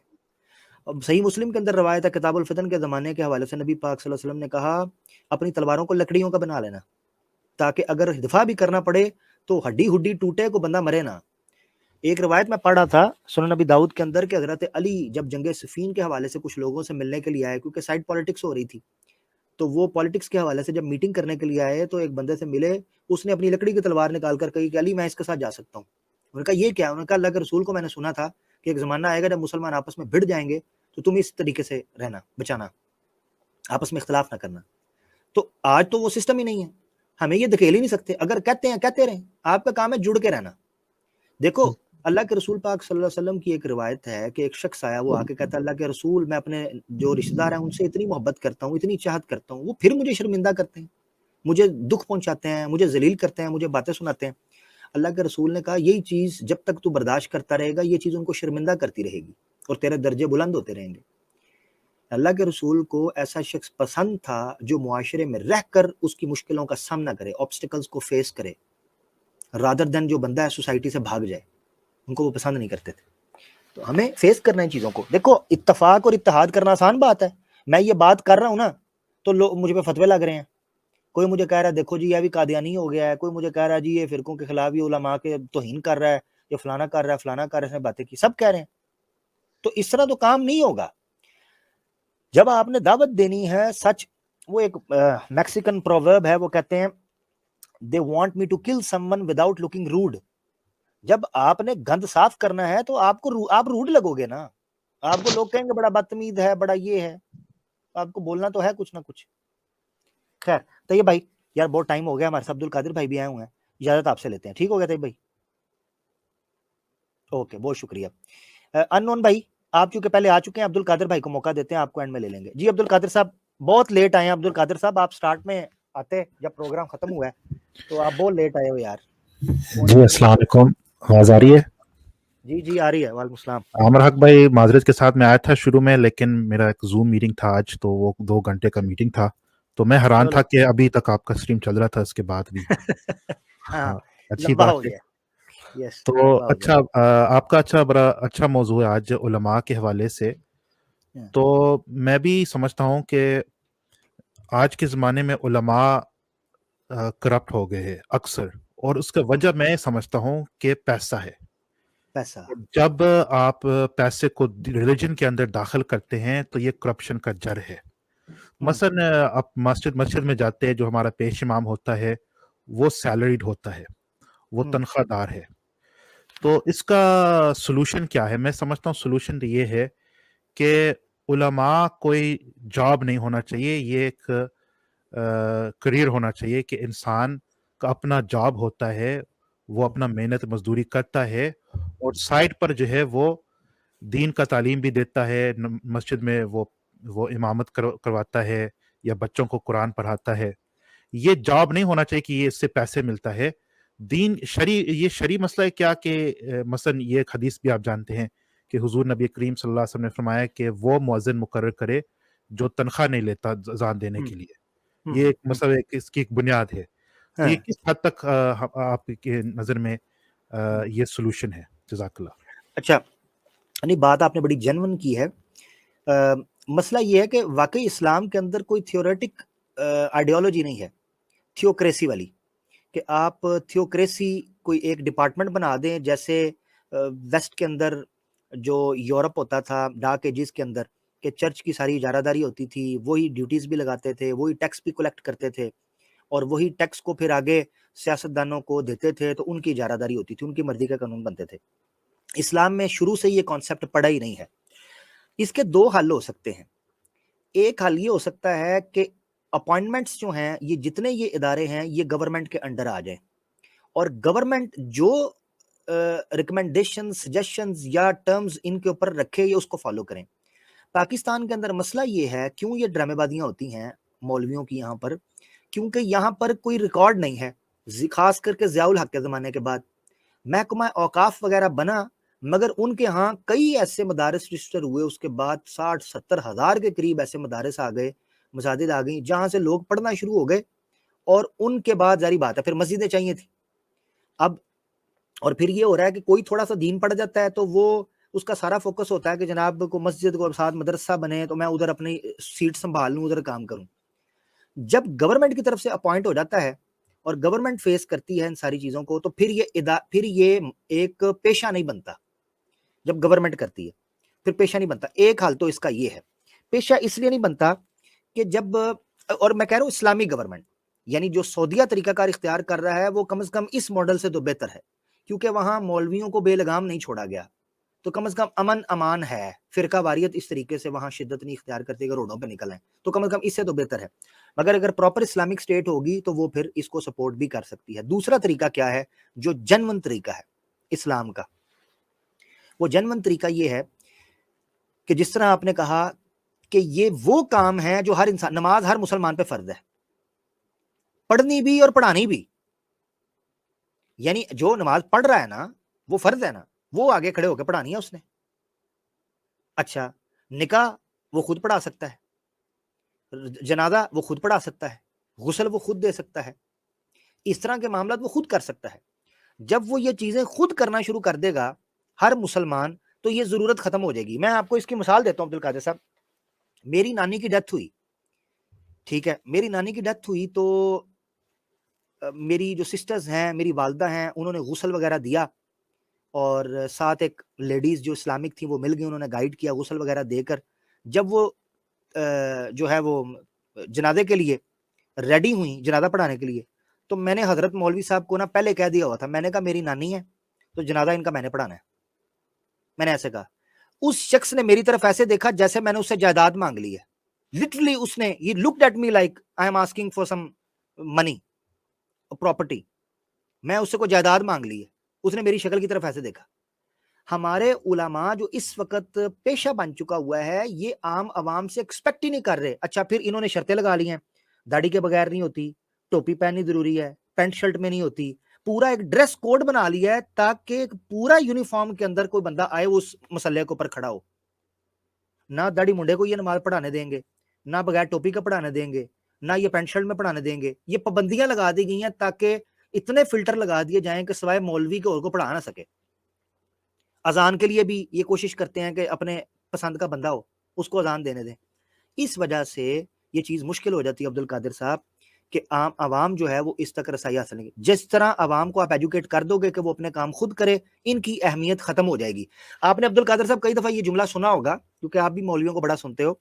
اب صحیح مسلم کے اندر روایت ہے، کتاب الفتن کے زمانے کے حوالے سے نبی پاک صلی اللہ علیہ وسلم نے کہا اپنی تلواروں کو لکڑیوں کا بنا لینا، تاکہ اگر دفاع بھی کرنا پڑے تو ہڈی ہڈی ٹوٹے، کو بندہ مرے نہ. ایک روایت میں پڑھا تھا سنن نبی داؤد کے اندر کہ حضرت علی جب جنگ صفین کے حوالے سے کچھ لوگوں سے ملنے کے لیے آئے، کیونکہ سائڈ پالیٹکس ہو رہی تھی، تو وہ پالیٹکس کے حوالے سے جب میٹنگ کرنے کے لیے آئے تو ایک بندے سے ملے، اس نے اپنی لکڑی کی تلوار نکال کر کہی کہ علی میں اس کے ساتھ جا سکتا ہوں. انہوں نے کہا یہ کیا؟ انہوں نے کہا اللہ کے رسول کو میں نے سنا تھا کہ ایک زمانہ آئے گا جب مسلمان آپس میں بھڑ جائیں گے، تو تم اس طریقے سے رہنا، بچانا، آپس میں اختلاف نہ کرنا. تو آج تو وہ سسٹم ہی نہیں ہے، ہمیں یہ دھکیل ہی نہیں سکتے. اگر کہتے ہیں کہتے رہیں، آپ کا کام ہے جڑ کے رہنا. دیکھو اللہ کے رسول پاک صلی اللہ علیہ وسلم کی ایک روایت ہے کہ ایک شخص آیا، وہ آ کے کہتا ہے اللہ کے رسول میں اپنے جو رشتہ دار ہیں ان سے اتنی محبت کرتا ہوں، اتنی چاہت کرتا ہوں، وہ پھر مجھے شرمندہ کرتے ہیں، مجھے دکھ پہنچاتے ہیں، مجھے ذلیل کرتے ہیں، مجھے باتیں سناتے ہیں. اللہ کے رسول نے کہا یہی چیز جب تک تو برداشت کرتا رہے گا، یہ چیز ان کو شرمندہ کرتی رہے گی اور تیرے درجے بلند ہوتے رہیں گے. اللہ کے رسول کو ایسا شخص پسند تھا جو معاشرے میں رہ کر اس کی مشکلوں کا سامنا کرے، آبسٹیکلز کو فیس کرے، رادر دین جو بندہ ہے سوسائٹی سے بھاگ جائے. ان کو وہ پسند نہیں کرتے تھے. تو ہمیں فیس کرنا ہے چیزوں کو. دیکھو اتفاق اور اتحاد کرنا آسان بات ہے، میں یہ بات کر رہا ہوں نا تو لوگ مجھے پہ فتوے لگ رہے ہیں. کوئی مجھے کہہ رہا ہے دیکھو جی یہ بھی قادیانی ہو گیا ہے، کوئی مجھے کہہ رہا ہے جی یہ فرقوں کے خلاف، یہ علماء کے توہین کر رہا ہے، یہ فلانا کر رہا ہے، فلانا کر رہا ہے، اس نے باتیں کی، سب کہہ رہے ہیں. تو اس طرح تو کام نہیں ہوگا. جب آپ نے دعوت دینی ہے سچ، وہ ایک میکسیکن پروورب ہے، وہ کہتے ہیں they want me to kill someone without looking rude. جب آپ نے گند صاف کرنا ہے تو آپ روڈ لگو گے نا، آپ کو لوگ کہیں گے بڑا بدتمیز ہے، بڑا یہ ہے، آپ کو بولنا تو ہے کچھ نہ کچھ. خیر طیب بھائی یار بہت ٹائم ہو گیا، ہمارے ساتھ عبد القادر بھائی بھی آئے ہوئے ہیں، اجازت آپ سے لیتے ہیں. ٹھیک ہو گیا طیب بھائی؟ اوکے بہت شکریہ. انون بھائی آپ چونکہ پہلے آ چکے ہیں، عبد القادر بھائی کو موقع دیتے ہیں، آپ کو اینڈ میں لے لیں گے. جی عبد القادر صاحب بہت لیٹ آئے ہیں. عبد القادر صاحب آپ سٹارٹ میں آتے جب پروگرام ختم ہوا ہے، تو آپ بہت لیٹ آئے ہو یار. جی السلام علیکم، آواز آ رہی ہے؟ جی جی آ رہی ہے. وعلیکم السلام. عامر حق بھائی معذرت کے ساتھ میں آیا تھا شروع میں، لیکن میرا ایک زوم میٹنگ تھا آج، تو وہ 2 گھنٹے کا میٹنگ تھا، تو میں حیران تھا کہ ابھی تک آپ کا اسٹریم چل رہا تھا اس کے بعد بھی. ہاں اچھی لمبا بات ہو ہے. گیا. یس تو لمبا ہو اچھا آپ کا بڑا اچھا موضوع ہے آج علماء کے حوالے سے. تو میں بھی سمجھتا ہوں کہ آج کے زمانے میں علماء کرپٹ ہو گئے ہیں اکثر، اور اس کا وجہ میں سمجھتا ہوں کہ پیسہ ہے. پیسہ. جب آپ پیسے کو ریلیجن کے اندر داخل کرتے ہیں تو یہ کرپشن کا جڑ ہے. مثلا آپ مسجد میں جاتے ہیں، جو ہمارا پیش امام ہوتا ہے وہ سیلریڈ ہوتا ہے، وہ تنخواہ دار ہے. تو اس کا سلوشن کیا ہے؟ میں سمجھتا ہوں سلوشن یہ ہے کہ علماء کوئی جاب نہیں ہونا چاہیے، یہ ایک کریئر ہونا چاہیے کہ انسان کا اپنا جاب ہوتا ہے، وہ اپنا محنت مزدوری کرتا ہے، اور سائڈ پر جو ہے وہ دین کا تعلیم بھی دیتا ہے، مسجد میں وہ امامت کرواتا ہے یا بچوں کو قرآن پڑھاتا ہے. یہ جاب نہیں ہونا چاہیے کہ یہ اس سے پیسے ملتا ہے. دین یہ شرعی مسئلہ ہے کیا کہ مثلا یہ ایک حدیث بھی آپ جانتے ہیں کہ حضور نبی کریم صلی اللہ علیہ وسلم نے فرمایا کہ وہ مؤذن مقرر کرے جو تنخواہ نہیں لیتا اذان دینے کے لیے. یہ ایک مسئلہ اس کی ایک بنیاد ہے. تو یہ کس حد تک آپ کے نظر میں یہ سلوشن ہے؟ جزاک اللہ. اچھا نہیں، بات آپ نے بڑی جنون کی ہے. مسئلہ یہ ہے کہ واقعی اسلام کے اندر کوئی تھیوریٹک آئیڈیالوجی نہیں ہے تھیوکریسی والی، کہ آپ تھیوکریسی کوئی ایک ڈپارٹمنٹ بنا دیں، جیسے ویسٹ کے اندر جو یورپ ہوتا تھا ڈارک ایجز کے اندر، کہ چرچ کی ساری اجارہ داری ہوتی تھی، وہی ڈیوٹیز بھی لگاتے تھے، وہی ٹیکس بھی کلیکٹ کرتے تھے، اور وہی ٹیکس کو پھر آگے سیاستدانوں کو دیتے تھے، تو ان کی اجارہ داری ہوتی تھی، ان کی مرضی کا قانون بنتے تھے. اسلام میں شروع سے یہ کانسیپٹ پڑا ہی نہیں ہے. اس کے 2 حل ہو سکتے ہیں. ایک حل یہ ہو سکتا ہے کہ اپوائنٹمنٹس جو ہیں، یہ جتنے یہ ادارے ہیں، یہ گورنمنٹ کے انڈر آ جائیں، اور گورنمنٹ جو ریکمنڈیشن سجیشنز یا ٹرمز ان کے اوپر رکھے، یہ اس کو فالو کریں. پاکستان کے اندر مسئلہ یہ ہے، کیوں یہ ڈرامے بازیاں ہوتی ہیں مولویوں کی یہاں پر، کیونکہ یہاں پر کوئی ریکارڈ نہیں ہے. خاص کر کے ضیاء الحق کے زمانے کے بعد محکمہ اوقاف وغیرہ بنا، مگر ان کے ہاں کئی ایسے مدارس رجسٹر ہوئے، اس کے بعد 60-70 ہزار کے قریب ایسے مدارس آ گئے، مساجد آ گئیں، جہاں سے لوگ پڑھنا شروع ہو گئے. اور ان کے بعد ظاہری بات ہے پھر مسجدیں چاہیے تھی. اب اور پھر یہ ہو رہا ہے کہ کوئی تھوڑا سا دین پڑھ جاتا ہے تو وہ اس کا سارا فوکس ہوتا ہے کہ جناب کو مسجد کو ساتھ مدرسہ بنے تو میں ادھر اپنی سیٹ سنبھال لوں، ادھر کام کروں. جب گورنمنٹ کی طرف سے اپوائنٹ ہو جاتا ہے اور گورنمنٹ فیس کرتی ہے ان ساری چیزوں کو، تو پھر یہ ایک پیشہ نہیں بنتا. جب گورنمنٹ کرتی ہے پھر پیشہ نہیں بنتا. ایک حال تو اس کا یہ ہے، پیشہ اس لیے نہیں بنتا کہ جب، اور میں کہہ رہا ہوں اسلامی گورنمنٹ، یعنی جو سعودیہ طریقہ کار اختیار کر رہا ہے، وہ کم از کم اس ماڈل سے تو بہتر ہے، کیونکہ وہاں مولویوں کو بے لگام نہیں چھوڑا گیا، تو کم از کم امن امان ہے. فرقہ واریت اس طریقے سے وہاں شدت نہیں اختیار کرتے کہ روڈوں پہ نکل آئیں، تو کم از کم اس سے تو بہتر ہے. مگر اگر پراپر اسلامک اسٹیٹ ہوگی تو وہ پھر اس کو سپورٹ بھی کر سکتی ہے. دوسرا طریقہ کیا ہے جو جنون طریقہ ہے اسلام کا؟ وہ جنون طریقہ یہ ہے کہ جس طرح آپ نے کہا کہ یہ وہ کام ہے جو ہر انسان، نماز ہر مسلمان پہ فرض ہے، پڑھنی بھی اور پڑھانی بھی. یعنی جو نماز پڑھ رہا ہے نا، وہ فرض ہے نا، وہ آگے کھڑے ہو کے پڑھانی ہے اس نے. اچھا نکاح وہ خود پڑھا سکتا ہے، جنازہ وہ خود پڑھا سکتا ہے، غسل وہ خود دے سکتا ہے، اس طرح کے معاملات وہ خود کر سکتا ہے. جب وہ یہ چیزیں خود کرنا شروع کر دے گا ہر مسلمان، تو یہ ضرورت ختم ہو جائے گی. میں آپ کو اس کی مثال دیتا ہوں عبد القادر صاحب. میری نانی کی ڈیتھ ہوئی، ٹھیک ہے، میری نانی کی ڈیتھ ہوئی تو میری جو سسٹرز ہیں، میری والدہ ہیں، انہوں نے غسل وغیرہ دیا، اور ساتھ ایک لیڈیز جو اسلامک تھی وہ مل گئی، انہوں نے گائیڈ کیا غسل وغیرہ دے کر. جب وہ جو ہے وہ جنازے کے لیے ریڈی ہوئی جنازہ پڑھانے کے لیے، تو میں نے حضرت مولوی صاحب کو نا پہلے کہہ دیا ہوا تھا، میں نے کہا میری نانی ہے تو جنازہ ان کا میں نے پڑھانا ہے، میں نے ایسے کہا. اس شخص نے میری طرف ایسے دیکھا جیسے میں نے اس سے جائیداد مانگ لی ہے. لٹرلی اس نے یہ looked at me like I am asking for some money property. میں اس سے کوئی جائیداد مانگ لی ہے, اس نے میری شکل کی طرف ایسے دیکھا. ہمارے علماء جو اس وقت پیشہ بن چکا ہوا ہے, یہ عام عوام سے ایکسپیکٹ ہی نہیں کر رہے. اچھا پھر انہوں نے شرطیں لگا لی ہیں, داڑھی کے بغیر نہیں ہوتی, ٹوپی پہننی ضروری ہے, پینٹ شرٹ میں نہیں ہوتی, پورا ایک ڈریس کوڈ بنا لیا ہے تاکہ پورا یونیفارم کے اندر کوئی بندہ آئے وہ اس مسئلے کے اوپر کھڑا ہو. نہ داڑھی منڈے کو یہ نماز پڑھانے دیں گے, نہ بغیر ٹوپی کا پڑھانے دیں گے, نہ یہ پینٹ شرٹ میں پڑھانے دیں گے. یہ پابندیاں لگا دی گئی ہیں تاکہ اتنے فلٹر لگا دیے جائیں کہ سوائے مولوی کے اور کو پڑھا نہ سکے. اذان کے لیے بھی یہ کوشش کرتے ہیں کہ اپنے پسند کا بندہ ہو اس کو اذان دینے دیں. اس وجہ سے یہ چیز مشکل ہو جاتی ہے عبد القادر صاحب کہ عام عوام جو ہے وہ اس تک رسائی حاصل نہیں. جس طرح عوام کو آپ ایجوکیٹ کر دو گے کہ وہ اپنے کام خود کرے, ان کی اہمیت ختم ہو جائے گی. آپ نے عبد القادر صاحب کئی دفعہ یہ جملہ سنا ہوگا کیونکہ آپ بھی مولویوں کو بڑا سنتے ہو.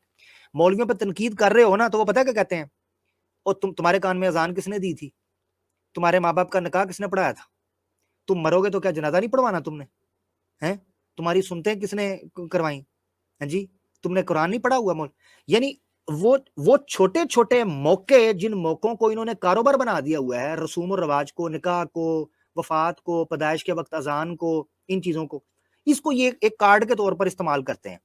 مولویوں پہ تنقید کر رہے ہو نا تو وہ پتہ کیا کہتے ہیں, اور تمہارے کان میں اذان کس نے دی تھی, تمہارے ماں باپ کا نکاح کس نے پڑھایا تھا, تم مرو گے تو کیا جنازہ نہیں پڑھوانا تم نے ہیں, تمہاری سنتیں کس نے کروائیں, ہاں جی, تم نے قرآن نہیں پڑھا ہوا مول. یعنی وہ چھوٹے چھوٹے موقع جن موقعوں کو انہوں نے کاروبار بنا دیا ہوا ہے, رسوم و رواج کو, نکاح کو, وفات کو, پیدائش کے وقت اذان کو, ان چیزوں کو, اس کو یہ ایک کارڈ کے طور پر استعمال کرتے ہیں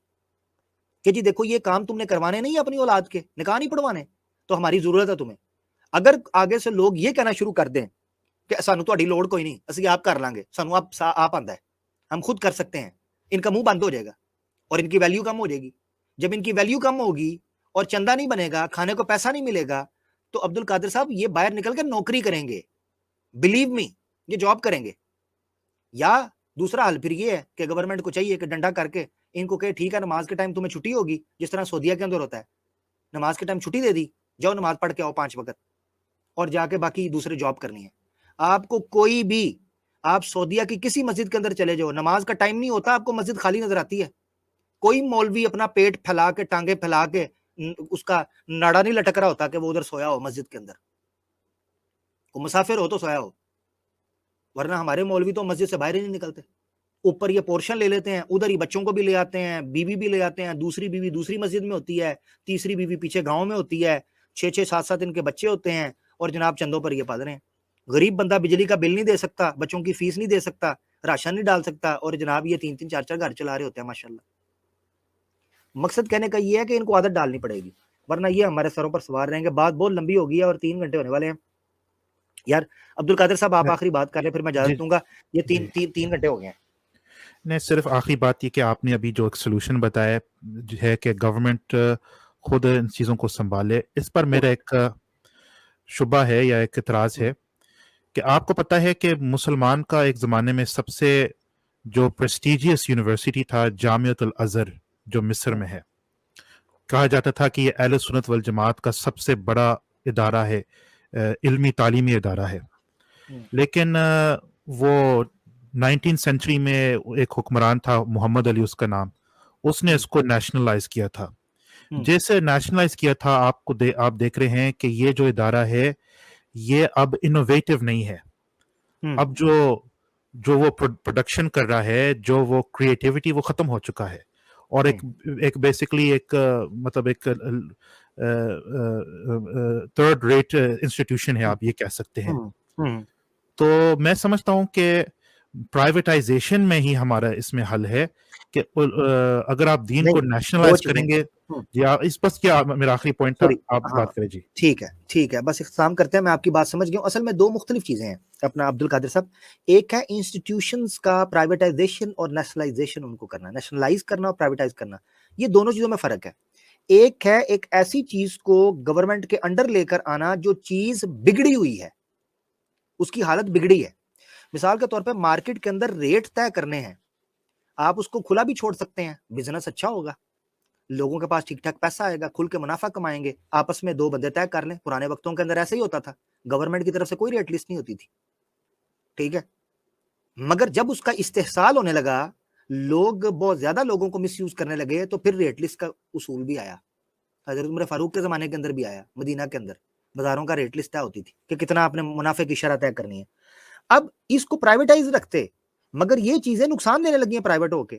کہ جی دیکھو یہ کام تم نے کروانے نہیں اپنی اولاد کے, نکاح نہیں پڑھوانے, تو ہماری ضرورت ہے تمہیں. اگر آگے سے لوگ یہ کہنا شروع کر دیں کہ سانو تہاڈی لوڑ کوئی نہیں, اسی آپ کر لیں گے, سانو آپ آندا ہے, ہم خود کر سکتے ہیں, ان کا منہ بند ہو جائے گا اور ان کی ویلیو کم ہو جائے گی. جب ان کی ویلیو کم ہوگی اور چندہ نہیں بنے گا, کھانے کو پیسہ نہیں ملے گا, تو عبد القادر صاحب یہ باہر نکل کے نوکری کریں گے, بلیو می, یہ جاب کریں گے. یا دوسرا حل پھر یہ ہے کہ گورنمنٹ کو چاہیے کہ ڈنڈا کر کے ان کو کہ ٹھیک ہے نماز کے ٹائم تمہیں چھٹی ہوگی, جس طرح سعودیہ کے اندر ہوتا ہے, نماز کے ٹائم چھٹی دے دی, جاؤ نماز پڑھ کے آؤ 5 وقت, اور جا کے باقی دوسرے جاب کرنی ہے. آپ کو کوئی بھی, آپ سعودیہ کی کسی مسجد کے اندر چلے جاؤ, نماز کا ٹائم نہیں ہوتا, آپ کو مسجد خالی نظر آتی ہے. کوئی مولوی اپنا پیٹ پھیلا کے, ٹانگیں پھیلا کے, اس کا ناڑا نہیں لٹک رہا ہوتا کہ وہ ادھر سویا ہو مسجد کے اندر, وہ مسافر ہو تو سویا ہو. ورنہ ہمارے مولوی تو مسجد سے باہر ہی نہیں نکلتے. اوپر یہ پورشن لے لیتے ہیں, ادھر ہی بچوں کو بھی لے آتے ہیں, بیوی بھی لے آتے ہیں, دوسری بیوی دوسری مسجد میں ہوتی ہے, تیسری بیوی پیچھے گاؤں میں ہوتی ہے, 6 7 ان کے بچے ہوتے ہیں, اور جناب چندوں پر یہ پال رہے ہیں. غریب بندہ بجلی کا بل نہیں دے سکتا, بچوں کی فیس نہیں دے سکتا, راشن نہیں ڈال سکتا, اور جناب یہ 3 4 گھر چلا رہے ہوتے ہیں ماشاءاللہ. مقصد کہنے کا یہ ہے کہ ان کو عادت ڈالنی پڑے گی, ورنہ یہ ہمارے سروں پر سوار رہیں گے. بات بہت لمبی ہو گئی ہے اور 3 گھنٹے ہونے والے ہیں. یار عبد القادر صاحب آپ آخری بات کر لیں, پھر میں اجازت دوں گا. یہ 3 گھنٹے ہو گئے ہیں. نہیں, صرف آخری بات یہ کہ آپ نے ابھی جو ایک سلوشن بتایا ہے کہ گورنمنٹ خود ان چیزوں کو سنبھالے, اس پر میرا ایک شبہ ہے یا ایک اعتراض ہے کہ آپ کو پتہ ہے کہ مسلمان کا ایک زمانے میں سب سے جو پریسٹیجیس یونیورسٹی تھا جامعۃ الازہر جو مصر میں ہے, کہا جاتا تھا کہ یہ اہل سنت والجماعت کا سب سے بڑا ادارہ ہے, علمی تعلیمی ادارہ ہے. لیکن وہ 19 سینچری میں ایک حکمران تھا محمد علی اس کا نام, اس نے اس کو نیشنلائز کیا تھا. جیسے نیشنلائز کیا تھا آپ دیکھ رہے ہیں کہ یہ جو ادارہ ہے یہ اب انوویٹو نہیں ہے. اب جو وہ پروڈکشن کر رہا ہے, جو وہ کریٹیوٹی, وہ ختم ہو چکا ہے. اور ایک بیسیکلی ایک مطلب ایک تھرڈ ریٹ انسٹیٹیوشن ہے, آپ یہ کہہ سکتے ہیں. تو میں سمجھتا ہوں کہ پرائیویٹائزیشن میں ہی ہمارا اس میں حل ہے کہ اگر آپ دین کو نیشنلائز کریں گے. یا اس بس کیا میرا آخری پوائنٹ تھا, آپ بات کریں. جی ٹھیک ہے, بس اختتام کرتے ہیں. میں آپ کی بات سمجھ گیا ہوں. اصل میں 2 مختلف چیزیں ہیں اپنا عبد القادر صاحب. ایک ہے انسٹیٹیوشنز کا پرائیویٹائزیشن اور نیشنلائزیشن, ان کو کرنا, نیشنلائز کرنا اور پرائیویٹائز کرنا, یہ دونوں چیزوں میں فرق ہے. ایک ہے ایک ایسی چیز کو گورنمنٹ کے انڈر لے کر آنا جو چیز بگڑی ہوئی ہے, اس کی حالت بگڑی ہے. مثال کے طور پہ مارکیٹ کے اندر ریٹ طے کرنے ہیں, آپ اس کو کھلا بھی چھوڑ سکتے ہیں, بزنس اچھا ہوگا, لوگوں کے پاس ٹھیک ٹھاک پیسہ آئے گا, کھل کے منافع کمائیں گے, آپس میں 2 بندے طے کر لیں. پرانے وقتوں کے اندر ایسا ہی ہوتا تھا, گورنمنٹ کی طرف سے کوئی ریٹ لسٹ نہیں ہوتی تھی, ٹھیک ہے. مگر جب اس کا استحصال ہونے لگا, لوگ بہت زیادہ لوگوں کو مس یوز کرنے لگے, تو پھر ریٹ لسٹ کا اصول بھی آیا. حضرت عمر فاروق کے زمانے کے اندر بھی آیا, مدینہ کے اندر بازاروں کا ریٹ لسٹ طے ہوتی تھی کہ کتنا آپ نے منافع کی شرح طے کرنی ہے. اب اس کو پرائیویٹائز رکھتے, مگر یہ چیزیں نقصان دینے لگی ہیں پرائیویٹ ہو کے.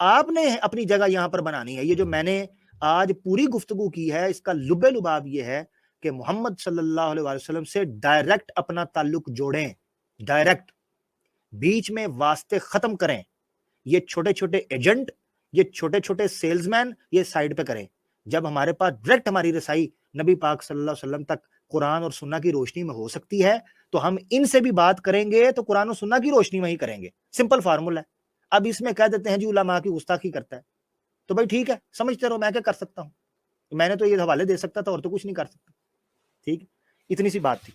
آپ نے اپنی جگہ یہاں پر بنانی ہے. یہ جو میں نے آج پوری گفتگو کی ہے اس کا لب لباب یہ ہے کہ محمد صلی اللہ علیہ وسلم سے ڈائریکٹ اپنا تعلق جوڑیں, ڈائریکٹ, بیچ میں واسطے ختم کریں. یہ چھوٹے چھوٹے ایجنٹ, یہ چھوٹے چھوٹے سیلز مین, یہ سائڈ پہ کریں. جب ہمارے پاس ڈائریکٹ ہماری رسائی نبی پاک صلی اللہ علیہ وسلم تک قرآن اور سنہ کی روشنی میں ہو سکتی ہے تو ہم ان سے بھی بات کریں گے تو قرآن و سنہ کی روشنی میں ہی کریں گے. سمپل فارمولا ہے. اب اس میں کہہ دیتے ہیں جی علماء کی گستاخی کرتا ہے, تو بھائی ٹھیک ہے, سمجھتے رہو, میں کیا کر سکتا ہوں, میں نے تو یہ حوالے دے سکتا تھا اور تو کچھ نہیں کر سکتا. ٹھیک, اتنی سی بات تھی.